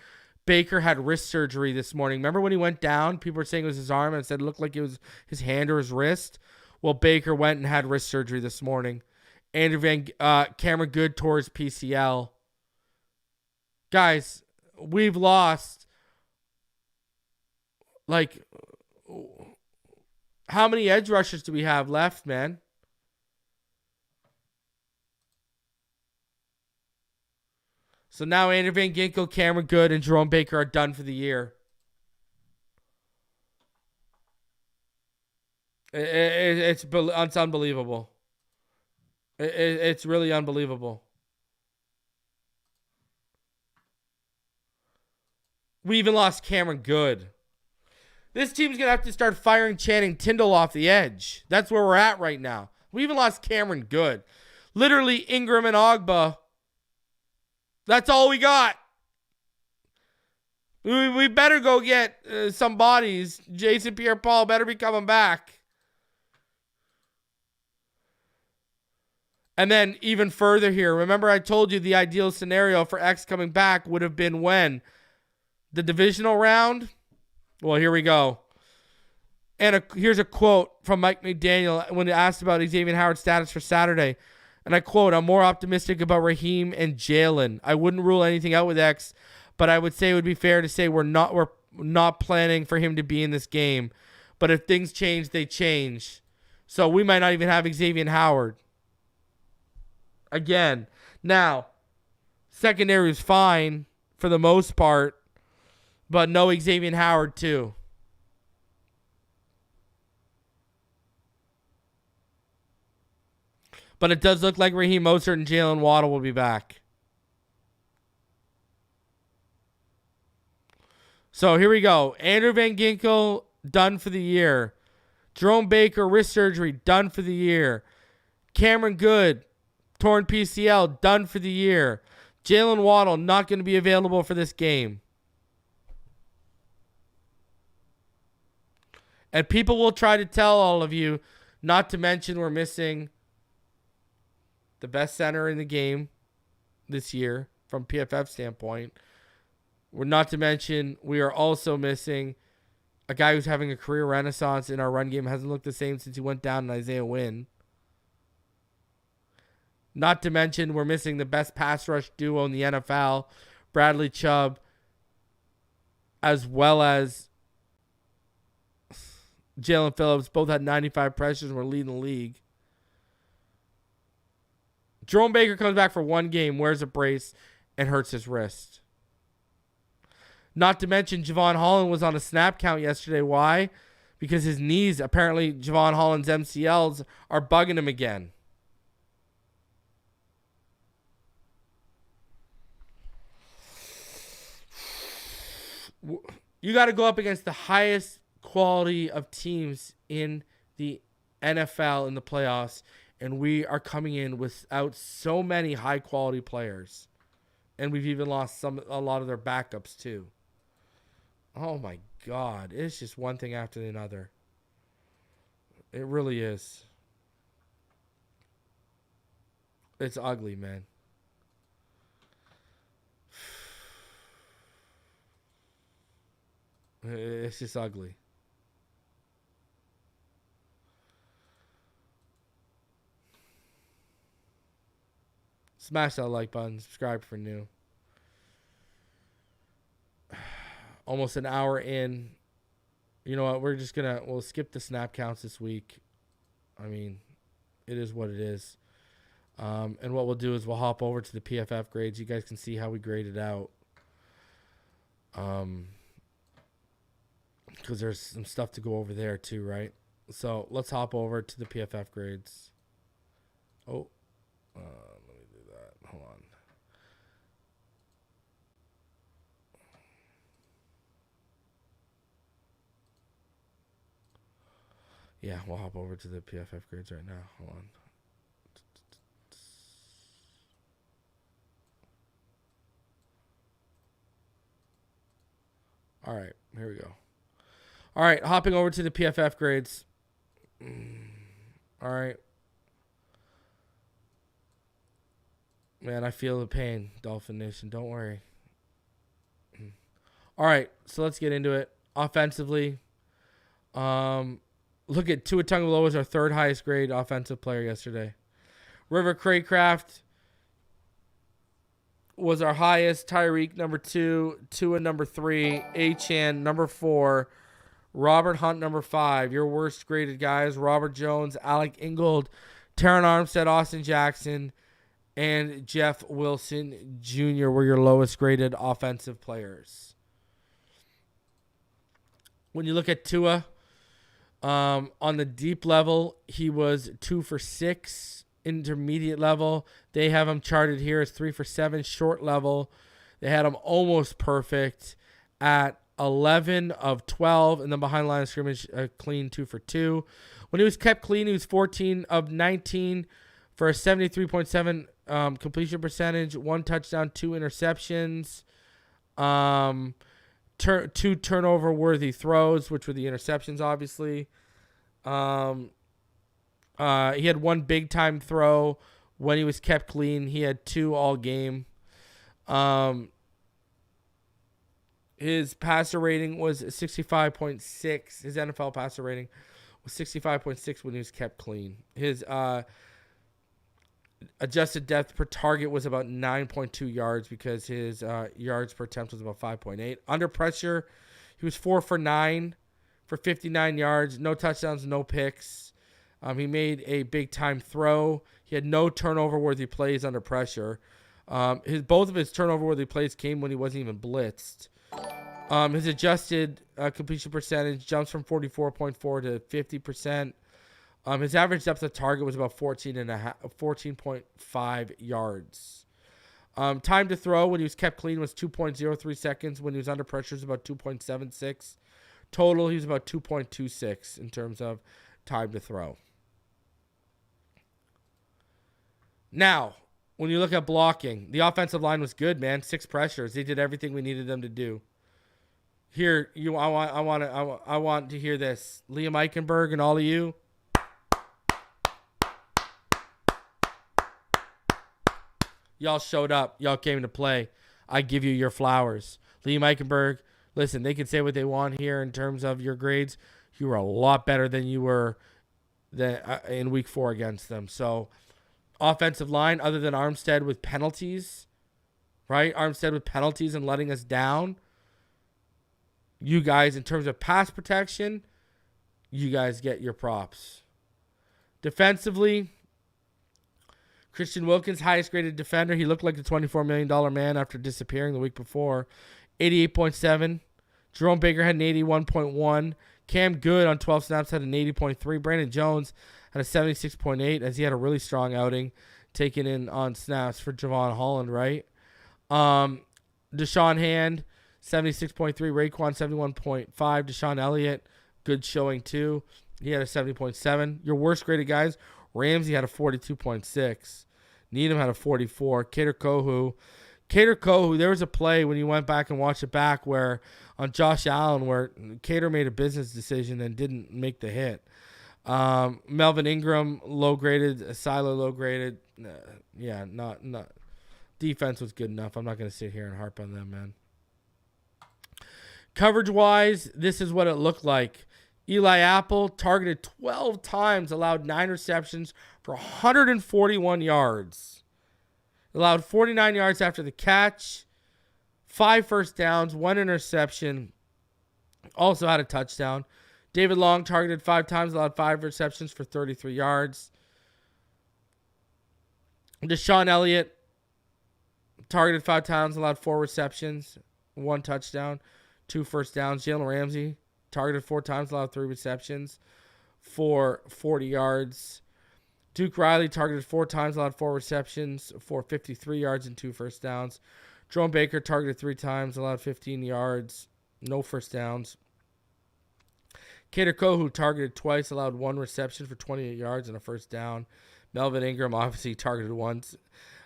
Baker had wrist surgery this morning. Remember when he went down? People were saying it was his arm, and it said it looked like it was his hand or his wrist. Well, Baker went and had wrist surgery this morning. Cameron Good tore his PCL. Guys, we've lost, how many edge rushers do we have left, man? So now Andrew Van Ginkel, Cameron Good, and Jerome Baker are done for the year. It's unbelievable. It's really unbelievable. We even lost Cameron Good. This team's going to have to start firing Channing Tindall off the edge. That's where we're at right now. We even lost Cameron Good. Literally Ingram and Ogba. That's all we got. We better go get some bodies. Jason Pierre-Paul better be coming back. And then even further here, remember I told you the ideal scenario for X coming back would have been when? The divisional round? Well, here we go. And here's a quote from Mike McDaniel when asked about Xavien Howard's status for Saturday. And I quote, I'm more optimistic about Raheem and Jalen. I wouldn't rule anything out with X, but I would say it would be fair to say we're not planning for him to be in this game. But if things change, they change. So we might not even have Xavien Howard. Again. Now, secondary is fine for the most part, but no Xavien Howard too. But it does look like Raheem Mostert and Jalen Waddle will be back. So here we go. Andrew Van Ginkel, done for the year. Jerome Baker, wrist surgery, done for the year. Cameron Good, torn PCL, done for the year. Jalen Waddle, not going to be available for this game. And people will try to tell all of you, not to mention we're missing the best center in the game this year from PFF standpoint. We're not to mention we are also missing a guy who's having a career renaissance in our run game. Hasn't looked the same since he went down in Isaiah Wynn. Not to mention we're missing the best pass rush duo in the NFL, Bradley Chubb, as well as Jalen Phillips. Both had 95 pressures and were leading the league. Jerome Baker comes back for one game, wears a brace, and hurts his wrist. Not to mention Javon Holland was on a snap count yesterday. Why? Because his knees, apparently Javon Holland's MCLs, are bugging him again. You got to go up against the highest quality of teams in the NFL in the playoffs, and we are coming in without so many high quality players, and we've even lost a lot of their backups too. Oh my God, it's just one thing after another. It really is. It's ugly, man. It's just ugly. Smash that like button. Subscribe for new. Almost an hour in. You know what? We'll skip the snap counts this week. I mean, it is what it is. And what we'll do is we'll hop over to the PFF grades. You guys can see how we graded out. Because there's some stuff to go over there too, right? So let's hop over to the PFF grades. Oh, let me do that. Hold on. Yeah, we'll hop over to the PFF grades right now. Hold on. All right, here we go. All right, hopping over to the PFF grades. All right. Man, I feel the pain, Dolphin Nation. Don't worry. All right, so let's get into it. Offensively, look at Tua Tagovailoa was our third highest grade offensive player yesterday. River Craycraft was our highest. Tyreek, number 2. Tua, number 3. Achan, number 4. Robert Hunt, number 5. Your worst graded guys: Robert Jones, Alec Ingold, Terron Armstead, Austin Jackson, and Jeff Wilson Jr. were your lowest graded offensive players. When you look at Tua, on the deep level, he was 2 for 6. Intermediate level, they have him charted here as 3 for 7. Short level, they had him almost perfect at 11 of 12, and then behind line of scrimmage, clean 2 for 2. When he was kept clean, he was 14 of 19 for a 73.7 completion percentage, 1 touchdown, 2 interceptions, 2 turnover-worthy throws, which were the interceptions, obviously. He had 1 big-time throw when he was kept clean. He had 2 all game. His passer rating was 65.6. His NFL passer rating was 65.6 when he was kept clean. His adjusted depth per target was about 9.2 yards because his yards per attempt was about 5.8. Under pressure, he was 4 for 9 for 59 yards. No touchdowns, no picks. He made a big-time throw. He had no turnover-worthy plays under pressure. Both of his turnover-worthy plays came when he wasn't even blitzed. His adjusted completion percentage jumps from 44.4 to 50%. His average depth of target was about 14.5 yards. Time to throw when he was kept clean was 2.03 seconds. When he was under pressure, it was about 2.76. Total, he was about 2.26 in terms of time to throw. Now, when you look at blocking, the offensive line was good, man. 6 pressures. They did everything we needed them to do. Here, I want to hear this. Liam Eichenberg and all of you. Y'all showed up. Y'all came to play. I give you your flowers. Liam Eichenberg, listen, they can say what they want here in terms of your grades. You were a lot better than you were in week 4 against them. So, offensive line, other than Armstead with penalties, right? Armstead with penalties and letting us down. You guys, in terms of pass protection, you guys get your props. Defensively, Christian Wilkins, highest graded defender. He looked like the $24 million man after disappearing the week before. 88.7. Jerome Baker had an 81.1. Cam Good on 12 snaps had an 80.3. Brandon Jones had a 76.8 as he had a really strong outing taken in on snaps for Javon Holland, right? Deshaun Hand, 76.3. Raekwon, 71.5. Deshaun Elliott, good showing too. He had a 70.7. Your worst graded guys, Ramsey had a 42.6. Needham had a 44. Kader Kohu, there was a play when you went back and watched it back where on Josh Allen where Kader made a business decision and didn't make the hit. Melvin Ingram, low graded. Silo, low graded. Not. Defense was good enough. I'm not going to sit here and harp on them, man. Coverage-wise, this is what it looked like. Eli Apple targeted 12 times, allowed 9 receptions for 141 yards. Allowed 49 yards after the catch, 5 first downs, 1 interception. Also had a touchdown. David Long targeted 5 times, allowed 5 receptions for 33 yards. Deshaun Elliott targeted 5 times, allowed 4 receptions, 1 touchdown, 2 first downs. Jalen Ramsey targeted 4 times, allowed 3 receptions for 40 yards. Duke Riley targeted 4 times, allowed 4 receptions for 53 yards and 2 first downs. Jerome Baker targeted 3 times, allowed 15 yards, no first downs. Kader Kohu targeted twice, allowed 1 reception for 28 yards and a first down. Melvin Ingram obviously targeted once,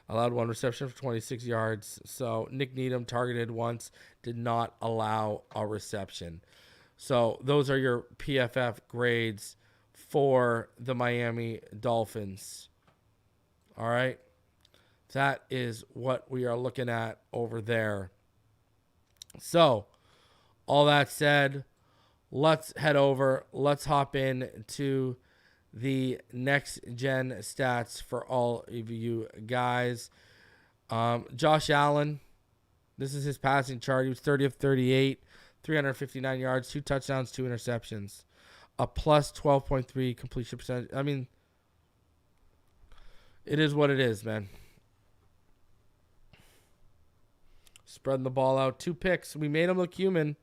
allowed 1 reception for 26 yards. So Nick Needham targeted once, did not allow a reception. So those are your PFF grades for the Miami Dolphins. All right. That is what we are looking at over there. So, all that said, let's head over. Let's hop in to the next gen stats for all of you guys. Josh Allen, this is his passing chart. He was 30 of 38, 359 yards, 2 touchdowns, 2 interceptions. A plus 12.3 completion percentage. I mean, it is what it is, man. Spreading the ball out. 2 picks. We made him look human.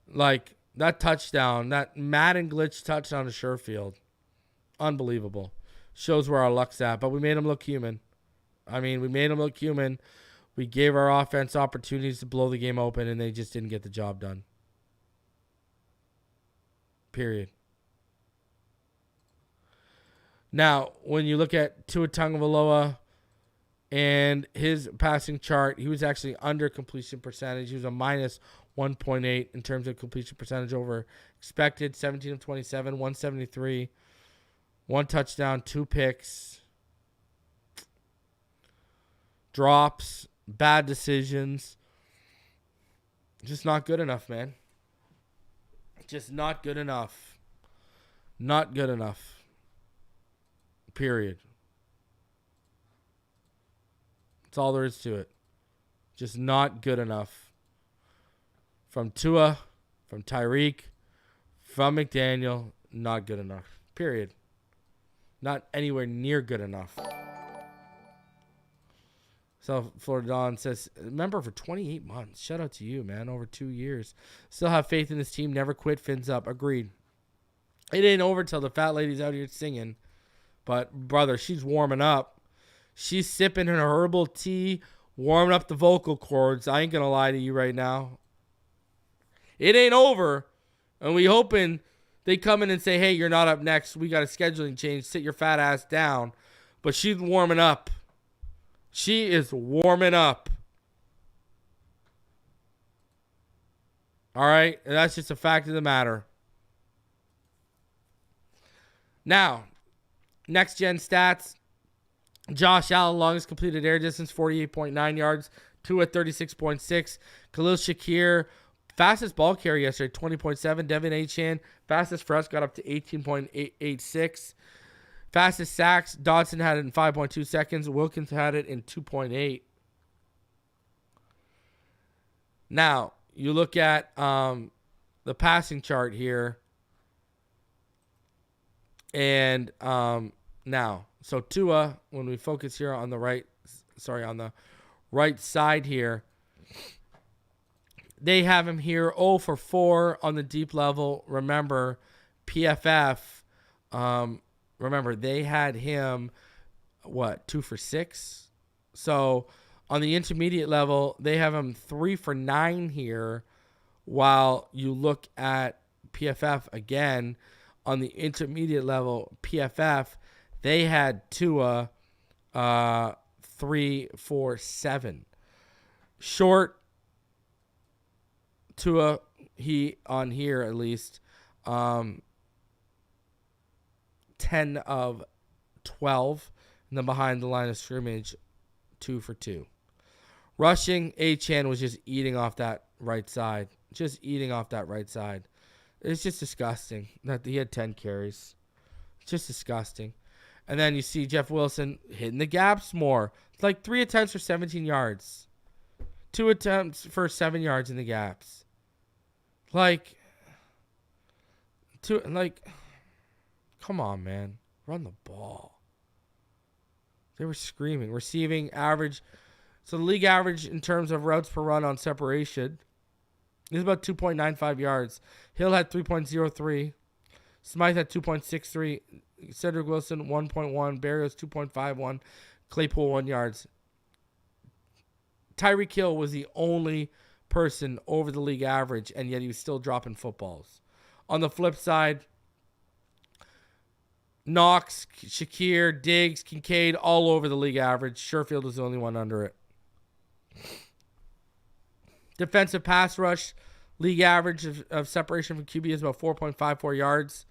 Like, that touchdown, that Madden glitch touchdown to Sherfield. Unbelievable. Shows where our luck's at. But we made him look human. I mean, we made him look human. We gave our offense opportunities to blow the game open, and they just didn't get the job done. Period. Now, when you look at Tua Tagovailoa and his passing chart, he was actually under completion percentage. He was a minus 1.8 in terms of completion percentage over expected. 17 of 27, 173, 1 touchdown, 2 picks, drops, bad decisions. Just not good enough, man. Just not good enough. Not good enough. Period. That's all there is to it. Just not good enough. From Tua, from Tyreek, from McDaniel, not good enough. Period. Not anywhere near good enough. So Florida Don says, member for 28 months. Shout out to you, man. Over 2 years. Still have faith in this team. Never quit. Fins up. Agreed. It ain't over till the fat lady's out here singing. But, brother, she's warming up. She's sipping her herbal tea, warming up the vocal cords. I ain't going to lie to you right now. It ain't over. And we hoping they come in and say, hey, you're not up next. We got a scheduling change. Sit your fat ass down. But she's warming up. She is warming up. All right? And that's just a fact of the matter. Now, next gen stats. Josh Allen, longest completed air distance, 48.9 yards. Tua, 36.6. Khalil Shakir, fastest ball carrier yesterday, 20.7. Devin Achane, fastest for us, got up to 18.86. Fastest sacks, Dodson had it in 5.2 seconds. Wilkins had it in 2.8. Now, you look at the passing chart here. And now, so Tua, when we focus here on the right side here, they have him here 0 for 4 on the deep level. Remember, PFF, they had him, 2 for 6? So on the intermediate level, they have him 3 for 9 here, while you look at PFF again, on the intermediate level, PFF, they had Tua 3 for 7. Short Tua, he on here at least, 10 of 12, and then behind the line of scrimmage, 2 for 2. Rushing, Achane was just eating off that right side. It's just disgusting that he had 10 carries. It's just disgusting. And then you see Jeff Wilson hitting the gaps more. It's like 3 attempts for 17 yards. 2 attempts for 7 yards in the gaps. Come on, man. Run the ball. They were screaming. Receiving average. So the league average in terms of routes per run on separation is about 2.95 yards. Hill had 3.03. Smythe had 2.63. Cedric Wilson, 1.1. Barrios, 2.51. Claypool, 1 yards. Tyreek Hill was the only person over the league average, and yet he was still dropping footballs. On the flip side, Knox, Shakir, Diggs, Kincaid, all over the league average. Sherfield was the only one under it. Defensive pass rush, league average of separation from QB is about 4.54 yards.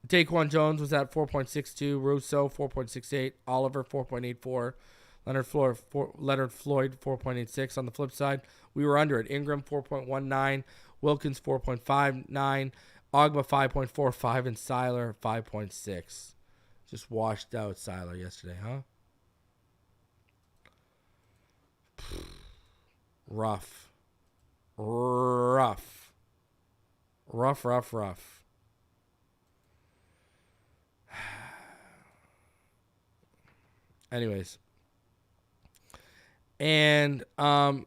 Daquan Jones was at 4.62. Russo, 4.68. Oliver, 4.84. Leonard Floyd, 4.86. On the flip side, we were under it. Ingram, 4.19. Wilkins, 4.59. Ogba, 5.45. And Seiler, 5.6. Just washed out Seiler yesterday, huh? Rough. Anyways. And I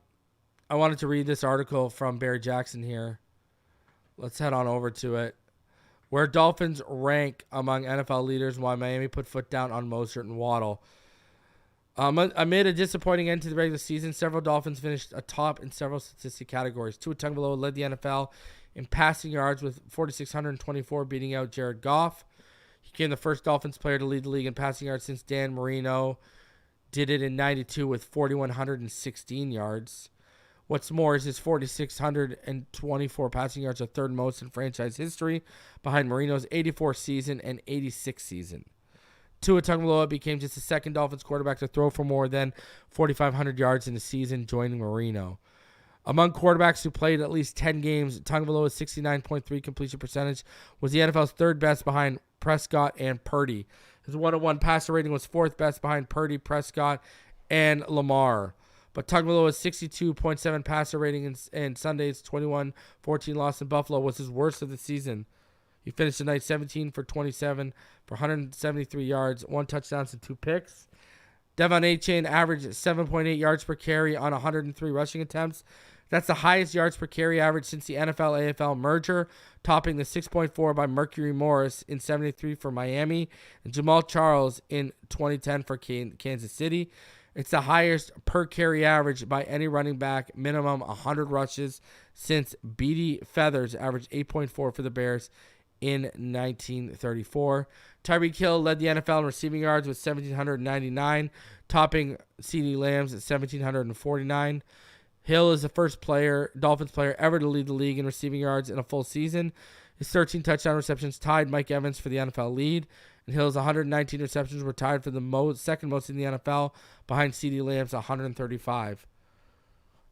wanted to read this article from Barry Jackson here. Let's head on over to it. Where Dolphins rank among NFL leaders, why Miami put foot down on Mostert and Waddle. Amid a disappointing end to the regular season, several Dolphins finished atop in several statistic categories. Tua Tagovailoa led the NFL in passing yards with 4,624, beating out Jared Goff. He became the first Dolphins player to lead the league in passing yards since Dan Marino did it in 92 with 4,116 yards. What's more is his 4,624 passing yards are third most in franchise history, behind Marino's 84 season and 86 season. Tua Tagovailoa became just the second Dolphins quarterback to throw for more than 4,500 yards in a season, joining Marino. Among quarterbacks who played at least 10 games, Tagovailoa's 69.3 completion percentage was the NFL's third best behind Prescott and Purdy. His 101 passer rating was fourth best behind Purdy, Prescott, and Lamar. But Tagovailoa's 62.7 passer rating in Sunday's 21-14 loss in Buffalo was his worst of the season. He finished the night 17 for 27 for 173 yards, 1 touchdown and 2 picks. Devon Achane averaged 7.8 yards per carry on 103 rushing attempts. That's the highest yards per carry average since the NFL-AFL merger, topping the 6.4 by Mercury Morris in 73 for Miami and Jamal Charles in 2010 for Kansas City. It's the highest per carry average by any running back, minimum 100 rushes, since Beatty Feathers averaged 8.4 for the Bears in 1934. Tyreek Hill led the NFL in receiving yards with 1,799, topping CeeDee Lamb's at 1,749. Hill is the first Dolphins player ever to lead the league in receiving yards in a full season. His 13 touchdown receptions tied Mike Evans for the NFL lead, and Hill's 119 receptions were tied for the second most in the NFL, behind CeeDee Lamb's 135.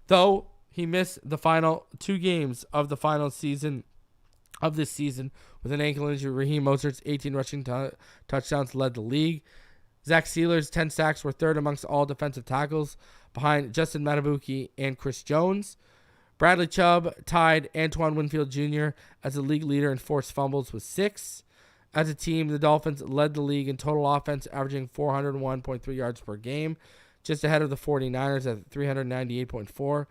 Though he missed the final 2 games of the final season of this season with an ankle injury, Raheem Mostert's 18 rushing touchdowns led the league. Zach Sealer's 10 sacks were third amongst all defensive tackles, behind Justin Matabuki and Chris Jones. Bradley Chubb tied Antoine Winfield Jr. as the league leader in forced fumbles with 6. As a team, the Dolphins led the league in total offense, averaging 401.3 yards per game, just ahead of the 49ers at 398.4.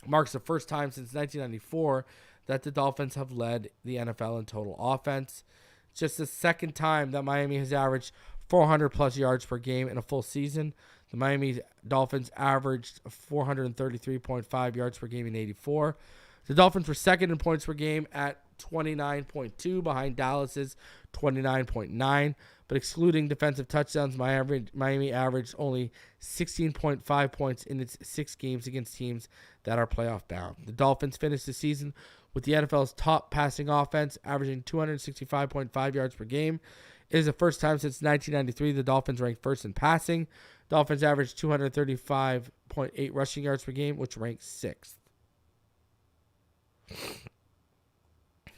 Marks the first time since 1994 that the Dolphins have led the NFL in total offense. It's just the second time that Miami has averaged 400-plus yards per game in a full season. The Miami Dolphins averaged 433.5 yards per game in 84. The Dolphins were second in points per game at 29.2, behind Dallas's 29.9. But excluding defensive touchdowns, Miami averaged only 16.5 points in its 6 games against teams that are playoff bound. The Dolphins finished the season with the NFL's top passing offense, averaging 265.5 yards per game. It is the first time since 1993 the Dolphins ranked first in passing. Dolphins averaged 235.8 rushing yards per game, which ranks 6th.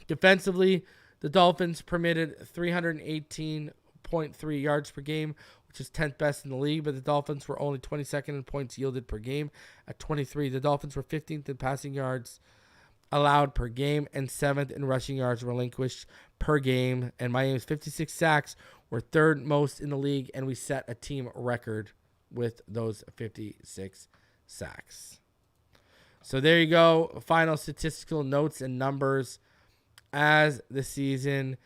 Defensively, the Dolphins permitted 318.3 yards per game, which is 10th best in the league, but the Dolphins were only 22nd in points yielded per game at 23. The Dolphins were 15th in passing yards allowed per game and 7th in rushing yards relinquished per game, and Miami's 56 sacks were third most in the league, and we set a team record with those 56 sacks. So there you go, final statistical notes and numbers as the season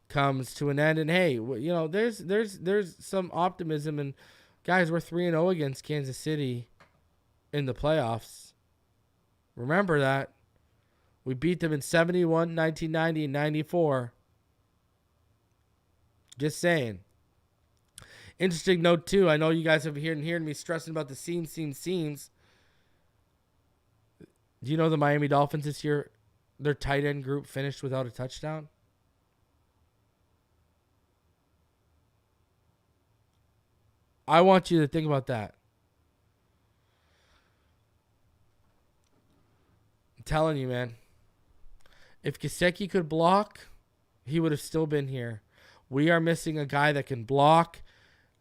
comes to an end. And hey, you know, there's some optimism, and guys, we're 3-0 against Kansas City in the playoffs. Remember that. We beat them in 71, 1990, and 94. Just saying. Interesting note, too. I know you guys have been hearing me stressing about the seams. Do you know the Miami Dolphins this year, their tight end group finished without a touchdown? I want you to think about that. I'm telling you, man. If Gesicki could block, he would have still been here. We are missing a guy that can block,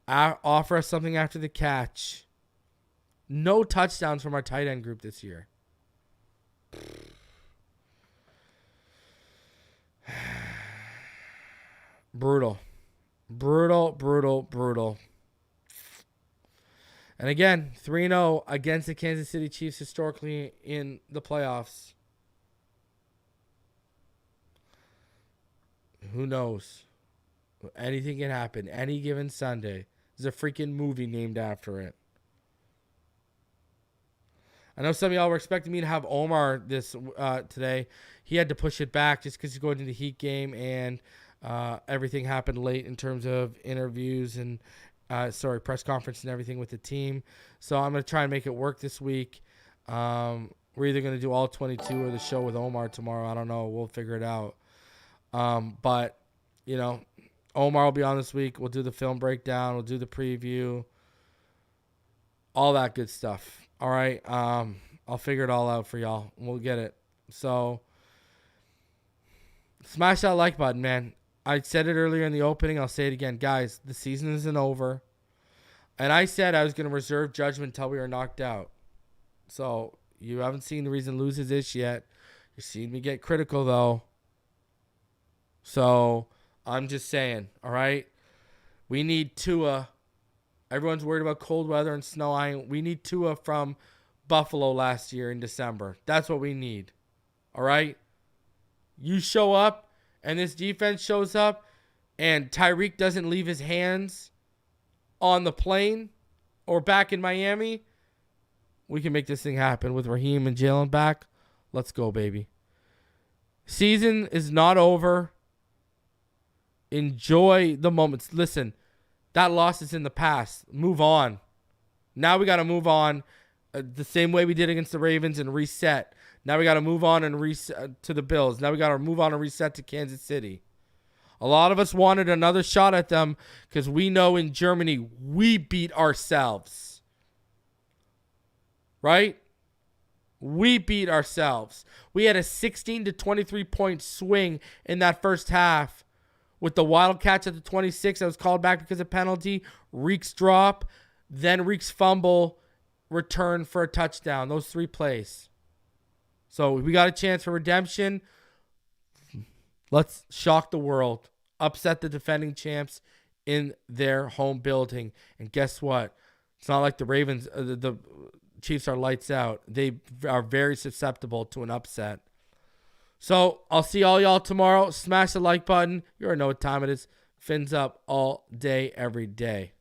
offer us something after the catch. No touchdowns from our tight end group this year. Brutal. And again, 3-0 against the Kansas City Chiefs historically in the playoffs. Who knows? Anything can happen any given Sunday. There's a freaking movie named after it. I know some of y'all were expecting me to have Omar this today. He had to push it back just because he's going to the Heat game, and everything happened late in terms of interviews and press conference and everything with the team. So I'm going to try and make it work this week. We're either going to do all 22 or the show with Omar tomorrow. I don't know. We'll figure it out. But, you know, Omar will be on this week. We'll do the film breakdown. We'll do the preview. All that good stuff. All right. I'll figure it all out for y'all. We'll get it. So, smash that like button, man. I said it earlier in the opening. I'll say it again. Guys, the season isn't over. And I said I was going to reserve judgment until we were knocked out. So, you haven't seen the reason loses this yet. You've seen me get critical, though. So, I'm just saying, all right? We need Tua. Everyone's worried about cold weather and snow. We need Tua from Buffalo last year in December. That's what we need. All right? You show up, and this defense shows up, and Tyreek doesn't leave his hands on the plane or back in Miami, we can make this thing happen with Raheem and Jalen back. Let's go, baby. Season is not over. Enjoy the moments. Listen, that loss is in the past. Move on. Now we got to move on the same way we did against the Ravens and reset. Now we got to move on and reset to the Bills. Now we got to move on and reset to Kansas City. A lot of us wanted another shot at them because we know in Germany we beat ourselves. Right? We beat ourselves. We had a 16 to 23 point swing in that first half with the wild catch at the 26 that was called back because of penalty, Reek's drop, then Reek's fumble, return for a touchdown. Those 3 plays. So we got a chance for redemption. Let's shock the world, upset the defending champs in their home building. And guess what? It's not like the Ravens, the Chiefs are lights out. They are very susceptible to an upset. So I'll see all y'all tomorrow. Smash the like button. You already know what time it is. Fins up all day, every day.